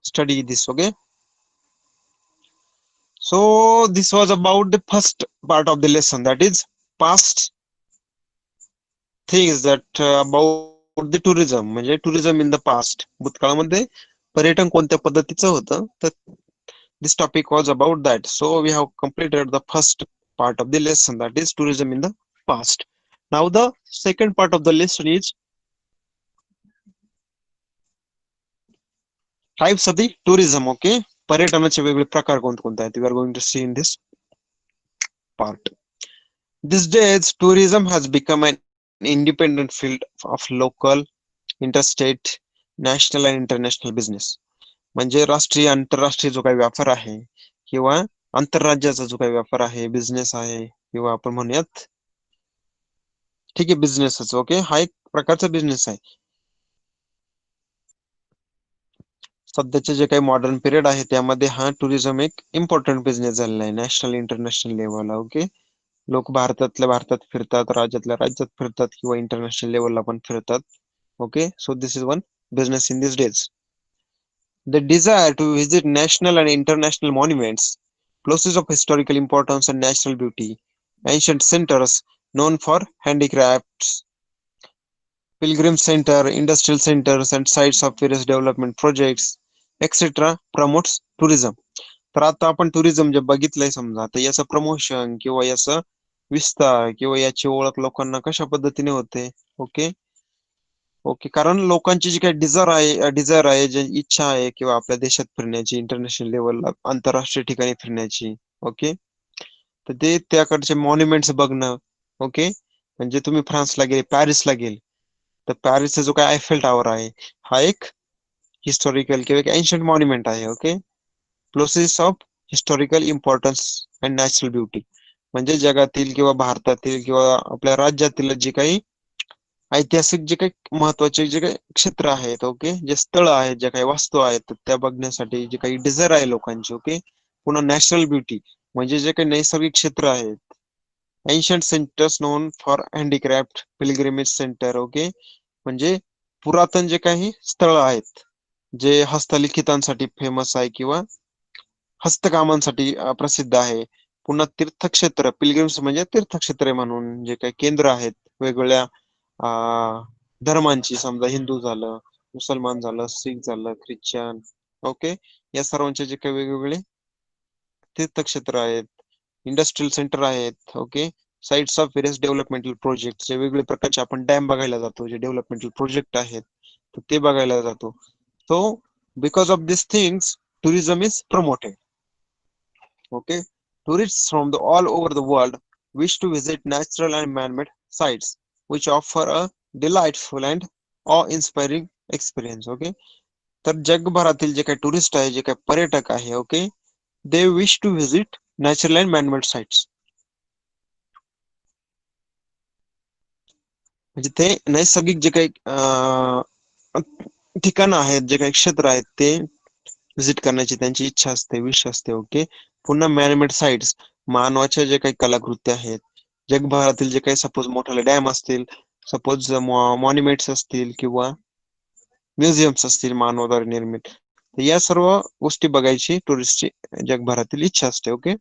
study this. Okay. So this was about the first part of the lesson, that is past things that about the tourism, म्हणजे टुरिझम इन द पास्ट, भूतकाळामध्ये पर्यटन कोणत्या पद्धतीचं होतं, तर this topic was about that. So we have completed the first part of the lesson, that is tourism in the past. Now the second part of the lesson is types of the tourism. Okay, पर्यटनाचे वेगवेगळे प्रकार कोणते आहेत, we are going to see in this part. These days tourism has become an independent field of local, interstate, national and international business. म्हणजे राष्ट्रीय आंतरराष्ट्रीय जो काही व्यापार आहे किंवा आंतरराज्याचा जो काही व्यापार आहे, बिझनेस आहे, किंवा आपण म्हणूयात, ठीक आहे, बिझनेसच. ओके, हा एक प्रकारचा बिझनेस आहे. सध्याचे जे काही मॉडर्न पिरियड आहे त्यामध्ये हा टुरिझम एक इम्पॉर्टंट बिझनेस झालेला आहे, नॅशनल इंटरनॅशनल लेवलला. ओके, लोक भारतातल्या भारतात फिरतात, राज्यातल्या राज्यात फिरतात किंवा इंटरनॅशनल लेवलला पण फिरतात. Okay, so this is one business in these days. The desire to visit national and international monuments, places of historical importance and natural beauty, ancient centers known for handicrafts, pilgrim center, industrial centers, and sites of various development projects, etc. promotes tourism. तर आता आपण tourism जे बघितलंय समजा, तर याचं promotion किंवा याचं विस्तार किंवा याची ओळख लोकांना कशा पद्धतीने होते. ओके. ओके, कारण लोकांची जी काही डिझायर आहे, जी इच्छा आहे किंवा आपल्या देशात फिरण्याची, इंटरनॅशनल लेवलला आंतरराष्ट्रीय ठिकाणी फिरण्याची. ओके, तर ते त्याकडचे मॉन्युमेंट्स बघणं. ओके, म्हणजे तुम्ही फ्रान्सला गेले, पॅरिसला गेले, तर पॅरिसचा जो काय आयफेल टॉवर आहे हा एक हिस्टॉरिकल किंवा एक एन्शंट मॉन्युमेंट आहे. Okay. Places of historical importance and natural beauty, म्हणजे जगातील किंवा भारतातील किंवा आपल्या राज्यातील जे काही ऐतिहासिक जे काही महत्वाचे जे काही क्षेत्र आहेत, ओके, जे स्थळ आहेत, जे काही वास्तू आहेत त्या बघण्यासाठी जे काही डिझायर आहे लोकांची. ओके. पुन्हा नॅशनल ब्युटी म्हणजे जे काही नैसर्गिक क्षेत्र आहेत. Ancient centres non for handicraft pilgrimage centre. Okay. म्हणजे पुरातन जे काही स्थळ आहेत जे हस्तलिखितांसाठी फेमस आहे किंवा हस्तकामांसाठी प्रसिद्ध आहे. पुन्हा तीर्थक्षेत्र पिलग्रिम्स म्हणजे तीर्थक्षेत्रे म्हणून जे काही केंद्र आहेत वेगवेगळ्या धर्मांची, समजा हिंदू झालं, मुसलमान झालं, सिख झालं, ख्रिश्चन. ओके. या सर्वांचे जे काही वेगवेगळे तीर्थक्षेत्र आहेत, इंडस्ट्रियल सेंटर आहेत. Okay. Sites of various developmental project, जे वेगवेगळे प्रकारचे आपण डॅम बघायला जातो, जे डेव्हलपमेंटल प्रोजेक्ट आहेत तर ते बघायला जातो. So because of this things tourism is promoted. Okay. Tourists from all over the world wish to visit natural and man-made sites, which offer a delightful and awe-inspiring experience. Okay. तर जगभरातील जे काही tourist आहे, जे काही पर्यटक आहे, okay, they wish to visit natural and manmade sites, म्हणजे ते नैसर्गिक जे काही ठिकाणं आहेत, जे काही क्षेत्र आहेत ते व्हिजिट करण्याची त्यांची इच्छा असते, विश असते. ओके. पुन्हा मॅनमेड साइट्स, मानवाच्या जे काही कलाकृती आहेत, जगभरातील जे काही सपोज मोठाले डॅम असतील, सपोज मॉन्युमेंट्स असतील किंवा म्युझियम्स असतील मानवाद्वारे निर्मित, या सर्व गोष्टी बघायची टुरिस्टची जगभरातील इच्छा असते. ओके.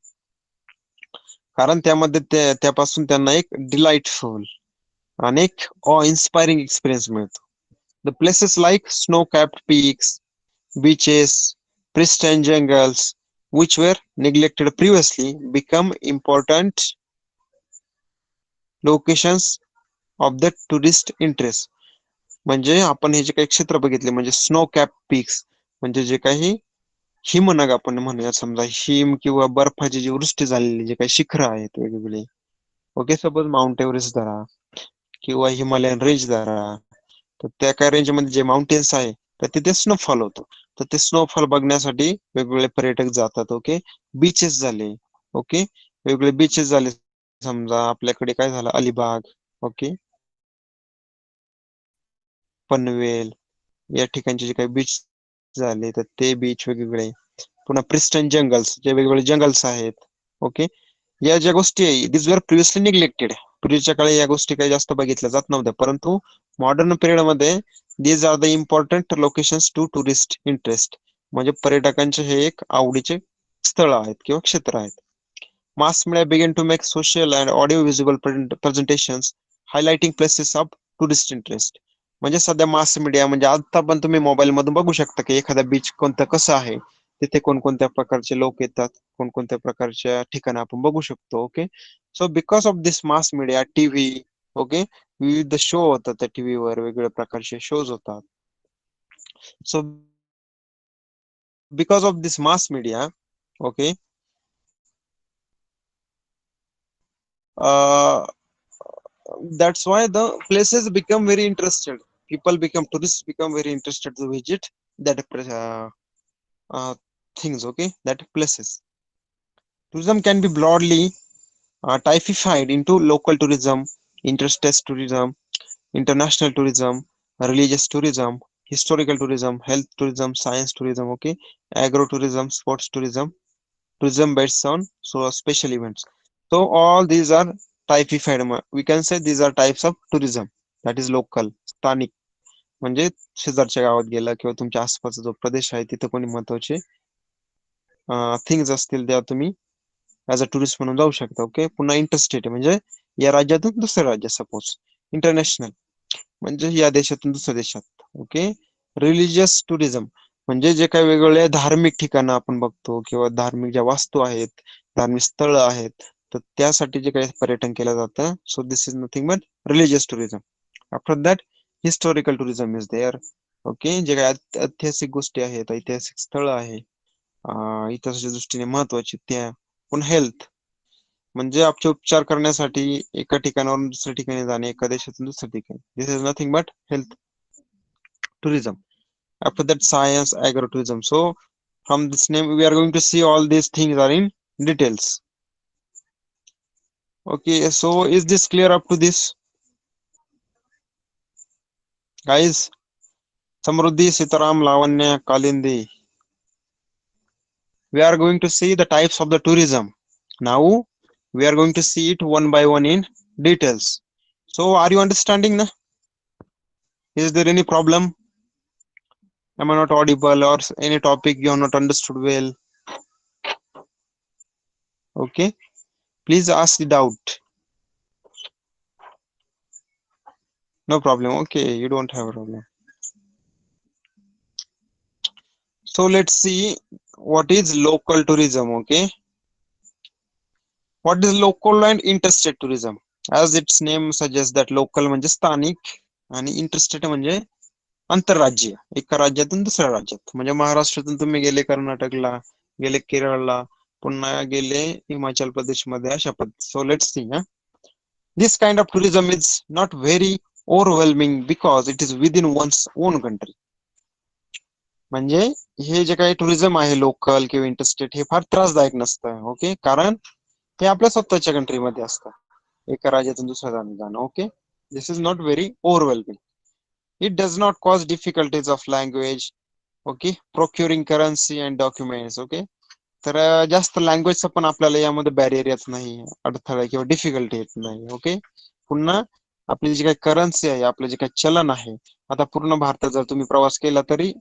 कारण त्यामध्ये त्यापासून त्यांना एक डिलाइटफुल आणि एक ऑ इन्स्पायरिंग एक्सपिरियन्स मिळतो. The places like snow capped peaks, beaches, pristine jungles, which were neglected previously, become important locations of the tourist interest. म्हणजे आपण हे जे काही क्षेत्र बघितले म्हणजे स्नो कॅप पीक्स, म्हणजे जे काही हिमनग आपण म्हणूया, समजा हिम किंवा बर्फाची जी वृष्टी झालेली जे काही शिखरं आहेत वेगवेगळे. ओके. सपोज माउंट एव्हरेस्ट धरा किंवा हिमालयन रेंज धरा, तर त्या काय रेंज मध्ये जे माउंटेन्स आहे तर तिथे स्नोफॉल होतो. तर ते स्नोफॉल बघण्यासाठी वेगवेगळे पर्यटक जातात. ओके. बीचेस झाले. ओके. वेगवेगळे बीचेस झाले, समजा आपल्याकडे काय झालं अलिबाग. ओके. पनवेल या ठिकाणचे जे काही बीच झाले तर ते बीच वेगवेगळे. पुन्हा प्रिस्टन जंगल्स, जे वेगवेगळे जंगल्स आहेत. ओके. या ज्या गोष्टी आहे दिस वर प्रिव्हियसली निग्लेक्टेड, पूर्वीच्या काळी या गोष्टी काही जास्त बघितल्या जात नव्हत्या, परंतु मॉडर्न पिरियड मध्ये these are the important locations to tourist interest, म्हणजे पर्यटकांचे हे एक आवडीचे स्थळ आहेत किंवा क्षेत्र आहेत. Mass media began to make social and audio visual presentations highlighting places of tourist interest. म्हणजे सध्या मास मीडिया म्हणजे आता पण तुम्ही मोबाईल मधून बघू शकता की एखादा बीच कोणतं कसं आहे, तिथे कोणकोणत्या प्रकारचे लोक येतात, कोणकोणत्या प्रकारच्या ठिकाणी आपण बघू शकतो. Okay. So because of this mass media, TV, okay, विविध शो होतात त्या टीव्हीवर, वेगवेगळ्या प्रकारचे शोज होतात. So because of this mass media, okay, that's why the places become very interested. People become tourists become very interested to visit that uh, things. Okay, that places. Tourism can be broadly typified into local tourism, interstate tourism, international tourism, religious tourism, historical tourism, health tourism, science tourism. Okay, agro tourism, sports tourism, tourism based on so special events. So all these are typified. We can say these are types of tourism. That is local, स्थानिक, म्हणजे शेजारच्या गावात गेला किंवा तुमच्या आसपासचा जो प्रदेश आहे तिथे कोणी महत्वाचे थिंग्स असतील त्या तुम्ही ऍज अ टुरिस्ट म्हणून जाऊ शकता. ओके. पुन्हा इंटरस्टेट म्हणजे या राज्यातून दुसऱ्या राज्यात, सपोज इंटरनॅशनल म्हणजे या देशातून दुसऱ्या देशात. ओके. रिलिजियस टुरिझम म्हणजे जे काही वेगवेगळ्या धार्मिक ठिकाणं आपण बघतो किंवा धार्मिक ज्या वास्तू आहेत, धार्मिक स्थळं आहेत, तर त्यासाठी जे काही पर्यटन केलं जातं. So this is nothing but religious tourism. After that historical tourism is there. Okay. जे काही ऐतिहासिक गोष्टी आहेत, ऐतिहासिक स्थळं आहे, इतिहासाच्या दृष्टीने महत्वाची त्या. पण हेल्थ म्हणजे आपले उपचार करण्यासाठी एका ठिकाणावरून दुसऱ्या ठिकाणी जाणे, एका देशातून दुसऱ्या ठिकाणी. This is nothing but health tourism. After that, science, agro-tourism. So from this name, we are going to see all these things are in details. Okay, so is this clear up to this, guys? Samruddhi, Sitaram, Lavanya, Kalindi. We are going to see the types of the tourism. Now we are going to see it one by one in details. So are you understanding? Na? Is there any problem? Am I not audible or any topic you have not understood well? Okay, please ask the doubt. No problem. Okay, you don't have a problem. So let's see what is local tourism. Okay, what is local and interstate tourism? As its name suggests that local म्हणजे स्थानिक आणि interstate म्हणजे आंतरराज्य, एका राज्यातून दुसऱ्या राज्यात. म्हणजे महाराष्ट्रातून तुम्ही गेले कर्नाटकला, गेले केरळला, पुन्हा गेले हिमाचल प्रदेशमध्ये, अशा पद्धती. So let's see. This kind of tourism is not very overwhelming because it is within one's own country. म्हणजे हे जे काही टुरिझम आहे लोकल किंवा इंटरस्टेट, हे फार त्रासदायक नसतं. ओके, कारण हे आपल्या स्वतःच्या कंट्रीमध्ये असतं, एका राज्यातून दुसऱ्या जाणं. Okay, this is not very overwhelming. It does not cause difficulties of language. Okay, procuring currency and documents. Okay, तर जास्त लँग्वेजचा पण आपल्याला यामध्ये बॅरियर येत नाही, अडथळा किंवा डिफिकल्टी येत नाही. ओके, पुन्हा आपली जी काही करन्सी आहे, आपलं जे काही चलन आहे, आता पूर्ण भारतात जर तुम्ही प्रवास केला तरी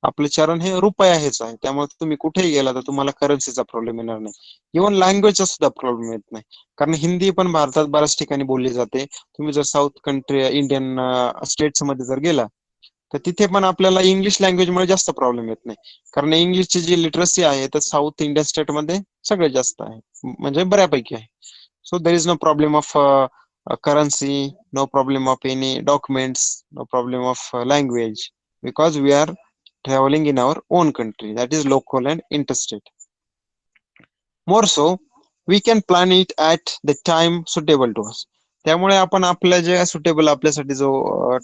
आपलं चलन हे रुपया हेच आहे. त्यामुळे तुम्ही कुठेही गेला तर तुम्हाला करन्सीचा प्रॉब्लेम येणार नाही. इव्हन लँग्वेजचा सुद्धा प्रॉब्लेम येत नाही, कारण हिंदी पण भारतात बऱ्याच ठिकाणी बोलली जाते. तुम्ही जर साऊथ कंट्री इंडियन स्टेट्स मध्ये जर गेला तर तिथे पण आपल्याला इंग्लिश लँग्वेजमुळे जास्त प्रॉब्लेम येत नाही, कारण इंग्लिशची जी लिटरसी आहे तर साऊथ इंडियन स्टेट मध्ये सगळ्यात जास्त आहे, म्हणजे बऱ्यापैकी आहे. So there is no problem of currency, no problem of any documents, no problem of language, because we are traveling in our own country, that is local and interstate. More so, we can plan it at the time suitable to us. त्यामुळे आपण आपल्या जे suitable आपल्यासाठी जो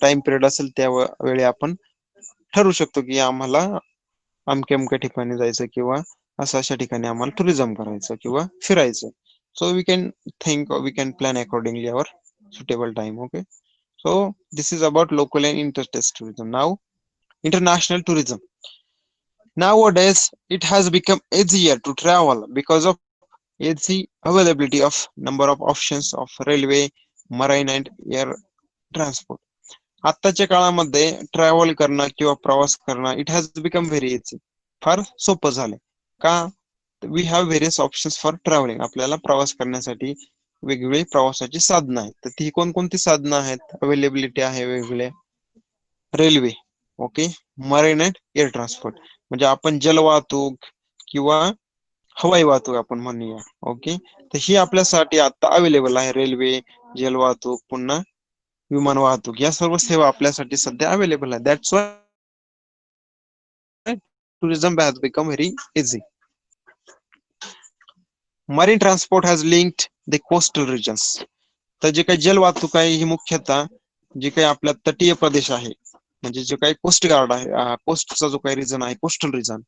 time period असेल त्या वेळी आपण ठरवू शकतो की आम्हाला अमक्या अमक्या ठिकाणी जायचं किंवा अशा ठिकाणी आम्हाला टुरिझम करायचं किंवा फिरायचं. So we can think, or we can plan accordingly our suitable time. Okay, so this is about local and interstate tourism. Now international tourism. Nowadays it has become easier to travel because of easy availability of number of options of railway, marine and air transport. आत्ताच्या काळामध्ये travel करणं किंवा प्रवास करणं, it has become very easy, फार सोपं झालंय. का? We have various options for travelling. आपल्याला प्रवास करण्यासाठी वेगवेगळी प्रवासाची साधनं आहेत. तर ती कोणकोणती साधनं आहेत? अवेलेबिलिटी आहे वेगवेगळे. Railway, okay, marine and air transport, म्हणजे आपण जलवाहतूक किंवा हवाई वाहतूक आपण म्हणूया. ओके, तर ही आपल्यासाठी आता अवेलेबल आहे. रेल्वे, जलवाहतूक, पुन्हा विमान वाहतूक, या सर्व सेवा आपल्यासाठी सध्या अवेलेबल आहे. That's why tourism has become very easy. Marine transport has linked the coastal regions. तर जे काही जलवाहतूक आहे ही मुख्यतः जे काही आपला तटीय प्रदेश आहे, म्हणजे जे काही कोस्ट गार्ड आहे, कोस्टचा जो काही रिजन आहे, coastal region,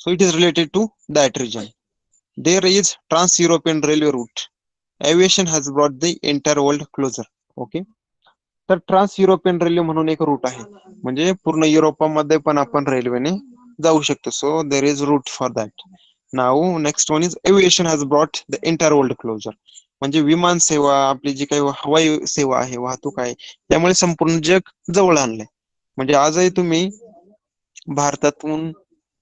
so it is related to that region. There is trans European railway route. Aviation has brought the entire world closer. Okay, तर ट्रान्स युरोपियन रेल्वे म्हणून एक रूट आहे, म्हणजे पूर्ण युरोपामध्ये पण आपण रेल्वेने जाऊ शकतो. So there is route for that. Now next one is aviation has brought the entire world closer. म्हणजे विमान सेवा, आपली जी काही हवाई सेवा आहे, वाहतूक आहे, त्यामुळे संपूर्ण जग जवळ आणलंय. म्हणजे आजही तुम्ही भारतातून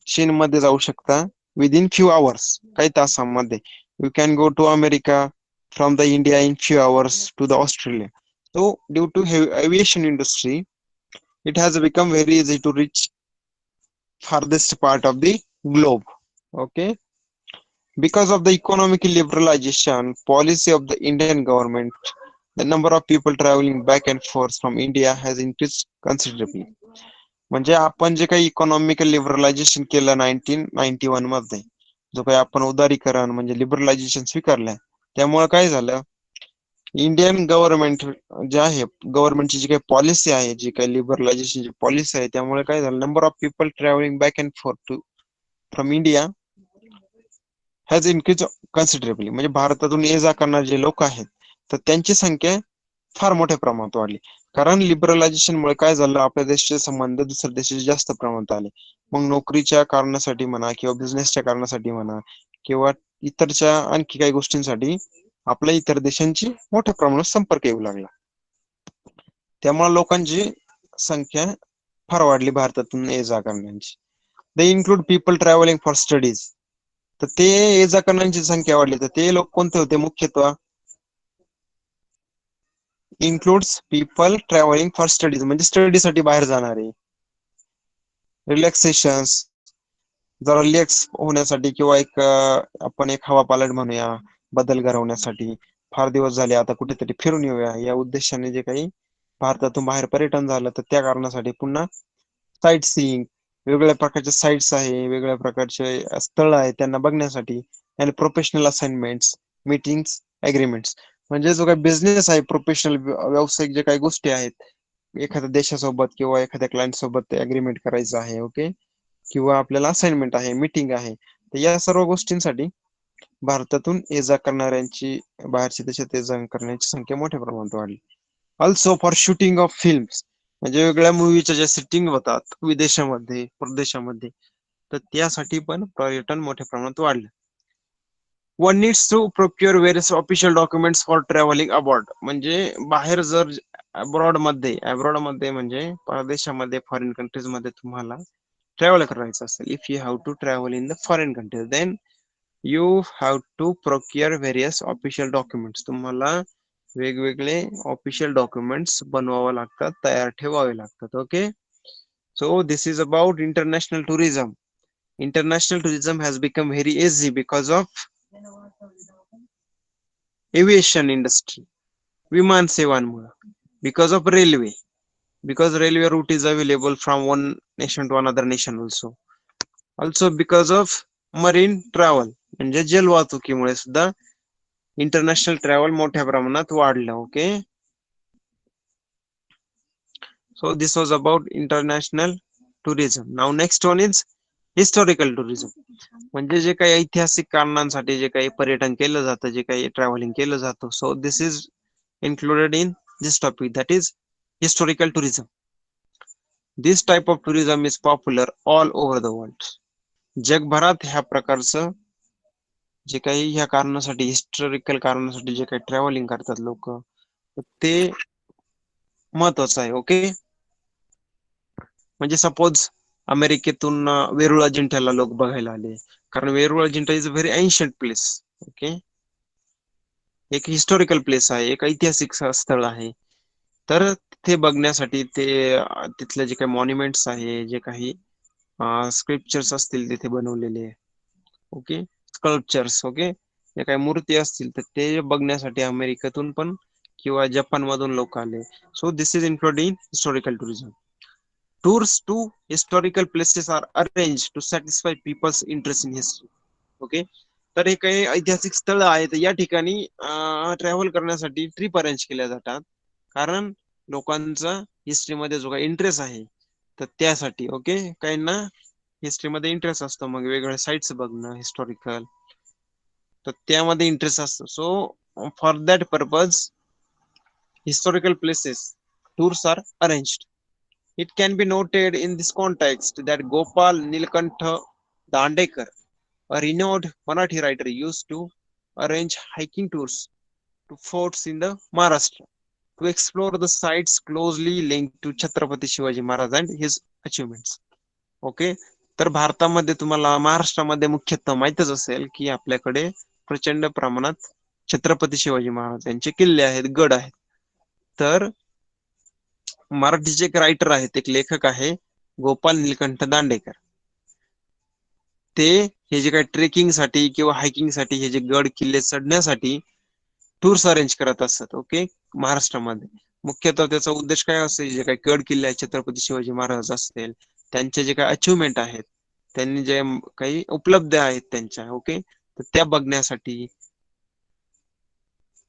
चीन मध्ये जाऊ शकता विदिन फ्यू आवर्स, काही तासांमध्ये. You can go to America from the India in few hours to the Australia. So due to aviation industry, it has become very easy to reach farthest part of the globe. Okay, because of the economic liberalization policy of the Indian government, the number of people traveling back and forth from India has increased considerably. म्हणजे आपण जे काही economical liberalisation केलं 1991 मध्ये, जो काही आपण उदारीकरण म्हणजे लिबरलायझेशन स्वीकारलंय, त्यामुळे काय झालं, इंडियन गव्हर्नमेंट जे आहे, गव्हर्नमेंटची जी काही पॉलिसी आहे, जी काही लिबरलायझेशनची पॉलिसी आहे, त्यामुळे काय झालं, number of people travelling back and forth to from India has increase considerably. म्हणजे भारतातून ये जा करणारे जे लोक आहेत, तर त्यांची संख्या फार मोठ्या प्रमाणात वाढली. कारण लिबरलायझेशनमुळे काय झालं, आपल्या देशाचे संबंध दुसऱ्या देशाचे जास्त प्रमाणात आले. मग नोकरीच्या कारणासाठी म्हणा, किंवा बिझनेसच्या कारणासाठी म्हणा, किंवा इतरच्या आणखी काही गोष्टींसाठी आपल्या इतर देशांची मोठ्या प्रमाणात संपर्क येऊ लागला. त्यामुळे लोकांची संख्या फार वाढली भारतातून ये जा करण्याची. They include people travelling for studies. तर ते ये जा करण्याची संख्या वाढली, तर ते लोक कोणते होते मुख्यत्वे, includes people travelling for studies, म्हणजे स्टडीसाठी बाहेर जाणारे, रिलॅक्सेशन्स, जरा रिलॅक्स होण्यासाठी, किंवा एक आपण एक हवा पालट म्हणूया, बदल घडवण्यासाठी, फार दिवस झाले आता कुठेतरी फिरून येऊया या उद्देशाने जे काही भारतातून बाहेर पर्यटन झालं, तर त्या कारणासाठी पुन्हा साईट सीइंग, वेगवेगळ्या प्रकारचे साईट्स आहे, वेगवेगळ्या प्रकारचे स्थळ आहे त्यांना बघण्यासाठी, आणि प्रोफेशनल असाइनमेंट्स, मीटिंग्स, अग्रीमेंट्स, म्हणजे जो काही बिझनेस आहे, प्रोफेशनल व्यावसायिक जे काही गोष्टी आहेत, एखाद्या देशासोबत किंवा एखाद्या क्लायंट सोबत अग्रीमेंट करायचं आहे, ओके, किंवा आपल्याला असाइनमेंट आहे, मीटिंग आहे, तर या सर्व गोष्टींसाठी भारतातून ये जा करणाऱ्यांची, बाहेरच्या देशात ये जा करण्याची संख्या मोठ्या प्रमाणात वाढली. Also for shooting of films, म्हणजे वेगळ्या मूवीच्या ज्या शूटिंग होतात विदेशामध्ये, परदेशामध्ये, तर त्यासाठी पण पर्यटन मोठ्या प्रमाणात वाढलं. One needs to procure various official documents for travelling abroad, म्हणजे बाहेर जर अब्रॉड मध्ये म्हणजे परदेशामध्ये, फॉरेन कंट्रीज मध्ये तुम्हाला ट्रॅव्हल करायचं असेल, if you have to travel in the foreign countries, then you have to procure various official documents. तुम्हाला वेगवेगळे ऑफिशियल डॉक्युमेंट्स बनवावे लागतात, तयार ठेवावे लागतात. Okay, so this is about international tourism. International tourism has become very easy because of aviation industry, विमान सेवांमुळे, because of railway, because railway route is available from one nation to another nation also because of marine travel, म्हणजे जलवाहतुकीमुळे सुद्धा international travel मोठ्या प्रमाणात वाढलं. Okay, so this was about international tourism. Now next one is historical tourism. म्हणजे जे काही ऐतिहासिक कारणांसाठी जे काही पर्यटन केलं जातं, जे काही ट्रॅव्हलिंग केलं जातं, so this is included in this topic, that is historical tourism. This type of tourism is popular all over the world. जगभरात ह्या प्रकारचं जे काही ह्या कारणासाठी, हिस्टॉरिकल कारणासाठी जे काही ट्रॅव्हलिंग करतात लोक, ते महत्वाचं आहे. ओके, म्हणजे सपोज अमेरिकेतून वेरूळ अजिंठ्याला लोक बघायला आले, कारण Verul Ajanta is a very ancient place. Okay, एक हिस्टॉरिकल प्लेस आहे, एक ऐतिहासिक स्थळ आहे, तर ते बघण्यासाठी ते तिथले जे काही मॉन्युमेंट्स आहे, जे काही स्क्रिप्चर्स असतील तिथे बनवलेले, ओके, स्कल्पचर्स, ओके, जे काही मूर्ती असतील, तर ते बघण्यासाठी अमेरिकेतून पण किंवा जपान मधून लोक आले. So this is included in historical tourism. Tours to historical places are arrange to satisfy people's interest in history. Okay, तर हे काही ऐतिहासिक स्थळ आहेत, या ठिकाणी ट्रॅव्हल करण्यासाठी ट्रिप अरेंज केल्या जातात, कारण लोकांचा हिस्ट्रीमध्ये जो काही इंटरेस्ट आहे, तर त्यासाठी. ओके, काहींना हिस्ट्रीमध्ये इंटरेस्ट असतो, मग वेगवेगळ्या साइट्स बघणं हिस्टॉरिकल, तर त्यामध्ये इंटरेस्ट असतो. So for that purpose historical places tours are arranged. It can be noted in this context that Gopal Nilkantha Dandekar, a renowned Marathi writer, used to arrange hiking tours to forts in the Maharashtra to explore the sites closely linked to Chhatrapati Shivaji Maharaj and his achievements. Okay, तर भारतामध्ये तुम्हाला महाराष्ट्रामध्ये मुख्यतः माहितच असेल की आपल्याकडे प्रचंड प्रमाणात छत्रपती शिवाजी महाराज यांचे किल्ले आहेत, गड आहेत. तर मराठीचे एक रायटर आहेत, एक लेखक आहे गोपाल नीलकंठ दांडेकर. ते हे जे काही ट्रेकिंग साठी किंवा हायकिंग साठी, हे जे गड किल्ले चढण्यासाठी टूर्स अरेंज करत असतात. ओके, महाराष्ट्रामध्ये मुख्यतः त्याचा उद्देश काय असेल, जे काही गड किल्ले आहेत छत्रपती शिवाजी महाराज असतील, त्यांचे जे काही अचिव्हमेंट आहेत, त्यांनी जे काही उपलब्ध आहेत त्यांच्या, ओके, तर त्या बघण्यासाठी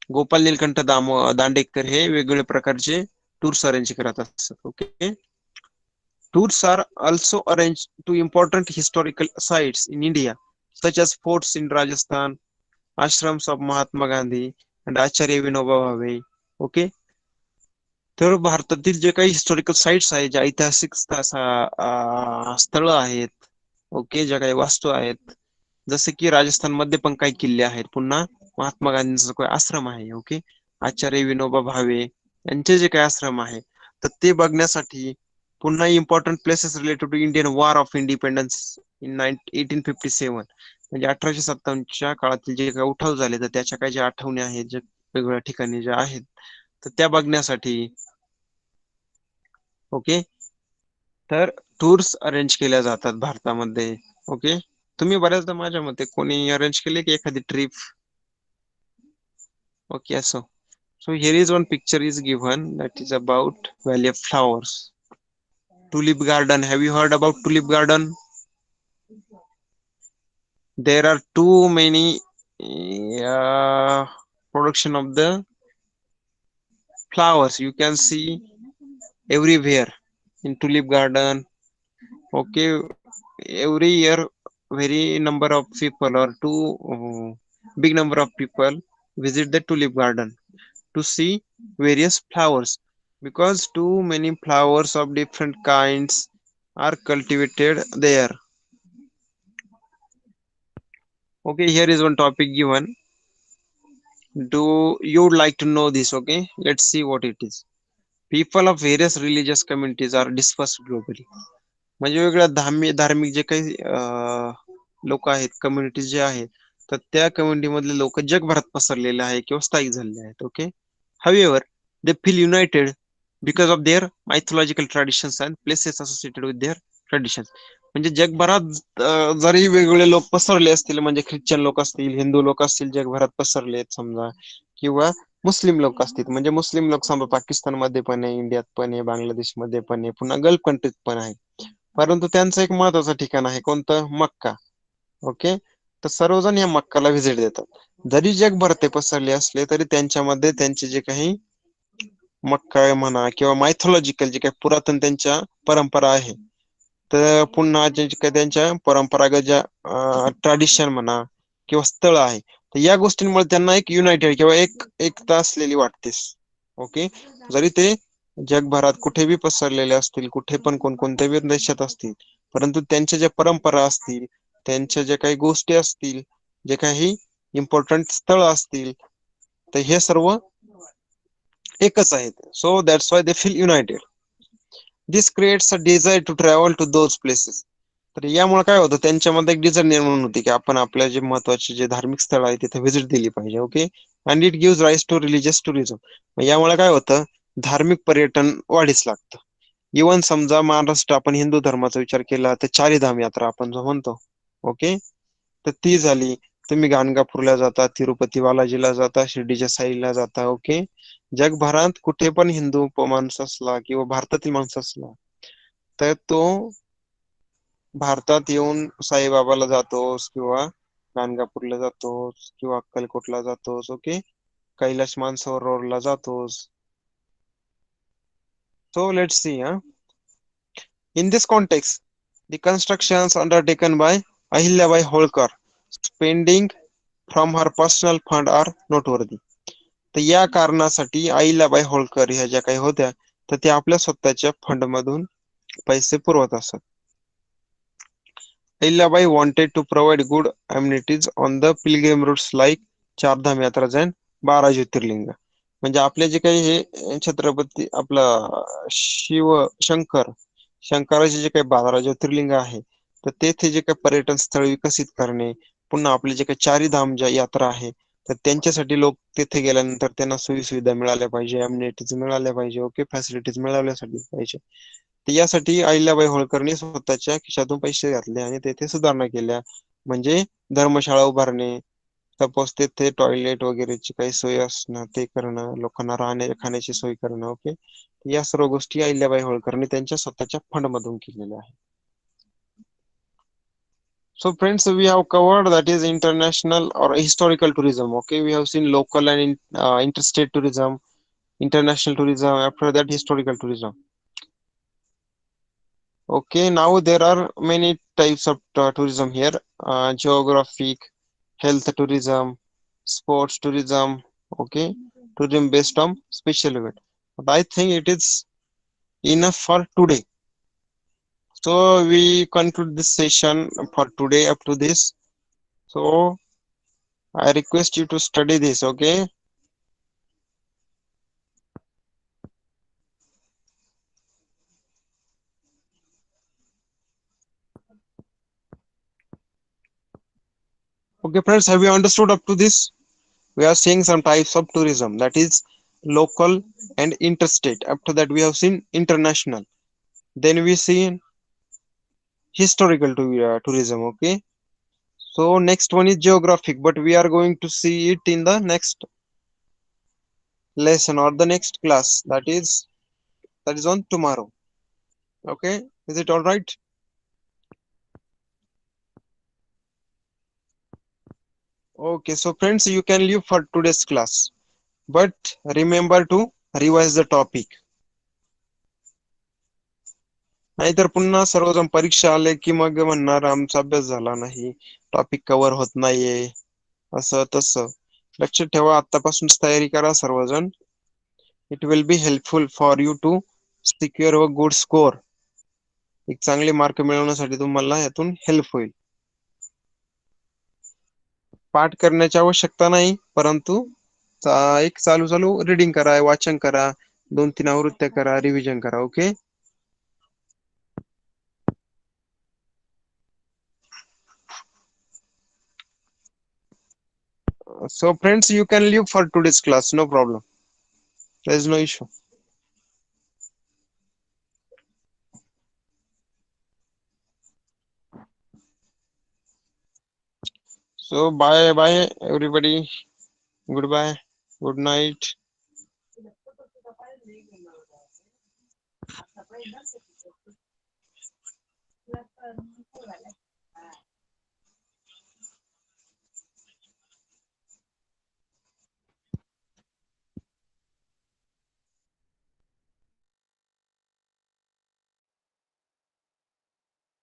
गोपाल नीलकंठ दांडेकर हे वेगवेगळ्या प्रकारचे टूर्स अरेंज करत असतात. Okay. Tours are also arranged to important historical sites in India, such as forts in Rajasthan, ashrams of Mahatma Gandhi, and Acharya Vinoba Bhave. Okay. तर भारतातील जे काही हिस्टॉरिकल साइट्स आहेत, ज्या ऐतिहासिक स्थळ आहेत, ओके, ज्या काही वास्तू आहेत, जसे की राजस्थानमध्ये पण काही किल्ले आहेत, पुन्हा महात्मा गांधींचा काही आश्रम आहे, ओके, आचार्य विनोबा भावे यांचे जे काही आश्रम आहे, तर ते बघण्यासाठी पुन्हा important places related to Indian war of independence in 1857, म्हणजे 1857च्या काळातील जे काही उठाव झाले, तर त्याच्या काही ज्या आठवणी आहेत, जे वेगवेगळ्या ठिकाणी ज्या आहेत, तर त्या बघण्यासाठी, ओके, तर टूर्स अरेंज केल्या जातात भारतामध्ये. ओके. तुम्ही बऱ्याचदा माझ्या मते कोणी अरेंज केले की एखादी ट्रिप? ओके. असो. So here is one picture is given that is about Valley of Flowers. Tulip Garden. Have you heard about Tulip Garden? There are too many production of the flowers. You can see everywhere in Tulip Garden. Okay, every year very number of people or too big number of people visit the Tulip Garden to see various flowers because too many flowers of different kinds are cultivated there. Okay, here is one topic given. Do you would like to know this? Okay, let's see what it is. People of various religious communities are dispersed globally. म्हणजे वेगळ्या धार्मिक जे काही लोक आहेत, communities जे आहेत, तर त्या कम्युनिटी मधले लोक जगभरात पसरलेले आहेत किंवा स्थायिक झालेले आहेत. Okay. However, they feel united because of their mythological traditions and places associated with their traditions. म्हणजे जगभरात जरी वेगवेगळे लोक पसरले असतील, म्हणजे ख्रिश्चन लोक असतील, हिंदू लोक असतील, जगभरात पसरले आहेत समजा, किंवा मुस्लिम लोक असतील, म्हणजे मुस्लिम लोक समजा पाकिस्तानमध्ये पण आहे, इंडियात पण आहे, बांगलादेशमध्ये पण आहे, पुन्हा गल्फ कंट्रीत पण आहे, परंतु त्यांचं एक महत्वाचं ठिकाण आहे, कोणतं? मक्का. ओके. तर सर्वजण या मक्काला व्हिजिट देतात. जरी जगभर ते पसरले असले तरी त्यांच्यामध्ये त्यांचे जे काही मक्का म्हणा किंवा मायथॉलॉजिकल जे काही पुरातन त्यांच्या परंपरा आहे, तर पुन्हा जे काही त्यांच्या परंपरागत ज्या ट्रॅडिशन म्हणा किंवा स्थळ आहे, तर या गोष्टींमुळे त्यांना एक युनायटेड किंवा एकता असलेली वाटतेस. ओके. जरी ते जगभरात कुठे बी पसरलेले असतील, कुठे पण कोणत्याही देशात असतील, परंतु त्यांच्या ज्या परंपरा असतील, त्यांच्या ज्या काही गोष्टी असतील, जे काही इम्पॉर्टंट स्थळ असतील, तर हे सर्व एकच आहेत. So that's why they feel united. This creates a desire to travel to those places. तर यामुळे काय होतं, त्यांच्यामध्ये एक डिझायर निर्माण होते की आपण आपल्या जे महत्वाचे जे धार्मिक स्थळ आहे तिथे व्हिजिट दिली पाहिजे. Okay. And it gives rise to religious tourism. यामुळे काय होतं, धार्मिक पर्यटन वाढीस लागतं. इव्हन समजा महाराष्ट्र आपण हिंदू धर्माचा विचार केला तर चारीधाम यात्रा आपण जो म्हणतो, ओके, तर ती झाली. तुम्ही गाणगापूरला जाता, तिरुपती बालाजीला जाता, शिर्डीच्या साईला जाता. ओके. जगभरात कुठे पण हिंदू माणूस असला किंवा भारतातील माणूस असला तर तो भारतात येऊन साईबाबाला जातोस किंवा गाणगापूरला जातोस किंवा अक्कलकोटला जातोस. ओके. कैलास मानसरोवरला जातोस. So let's see. In this context, the constructions undertaken by Ahilyabai Holkar, spending from her personal fund are noteworthy. तर या कारणासाठी अहिल्याबाई होळकर ह्या ज्या काही होत्या, तर त्या आपल्या स्वतःच्या फंड मधून पैसे पुरवत असत. Ahilyabai wanted to provide good amenities on the pilgrim routes like Chardham यात्रा and 12 ज्योतिर्लिंग. म्हणजे आपले जे काही हे छत्रपती आपला शिव शंकराचे जे काही 12 ज्योतिर्लिंग आहे, तर तेथे जे काही पर्यटन स्थळ विकसित करणे, पुन्हा आपले जे काही चारी धाम ज्या यात्रा आहे, तर त्यांच्यासाठी लोक तिथे गेल्यानंतर त्यांना सोयी सुविधा मिळाल्या पाहिजे, अम्युनिटीज मिळाल्या पाहिजे, ओके, फॅसिलिटीज मिळाल्यासाठी पाहिजे. तर यासाठी अहिल्याबाई होळकरने स्वतःच्या खिशातून पैसे घातले आणि तेथे सुधारणा केल्या. म्हणजे धर्मशाळा उभारणे, सपोज तेथे टॉयलेट वगैरेची काही सोय असणं, ते करणं, लोकांना राहण्या खाण्याची सोय करणं. ओके. या सर्व गोष्टी अहिल्याबाई होळकरने त्यांच्या स्वतःच्या फंड मधून केलेल्या आहेत. So friends, we have covered that is international or historical tourism. Okay, we have seen local and interstate tourism, international tourism. After that, historical tourism. Okay, now there are many types of tourism here. Geographic, health tourism, sports tourism. Okay, tourism based on special event. But I think it is enough for today. So we conclude this session for today up to this. So I request you to study this. Okay. Okay, friends, have you understood up to this? We are seeing some types of tourism, that is local and interstate. After that, we have seen international. Then we see historical tourism. Okay. So next one is geographic, but we are going to see it in the next lesson or the next class. That is on tomorrow. Okay. Is it all right? Okay. So friends, you can leave for today's class, but remember to revise the topic. नाहीतर पुन्हा सर्वजण परीक्षा आले की मग म्हणणार आमचा अभ्यास झाला नाही, टॉपिक कव्हर होत नाहीये, असं तसं. लक्ष ठेवा, आतापासूनच तयारी करा सर्वजण. It will be helpful for you to secure a good score. एक चांगले मार्क मिळवण्यासाठी तुम्हाला यातून हेल्प होईल. पाठ करण्याची आवश्यकता नाही, परंतु एक चालू चालू रीडिंग करा, वाचन करा, 2-3 आवृत्त्या करा, रिव्हिजन करा. Okay. So friends, you can leave for today's class, no problem. There is no issue. So bye bye everybody. Goodbye. Good night.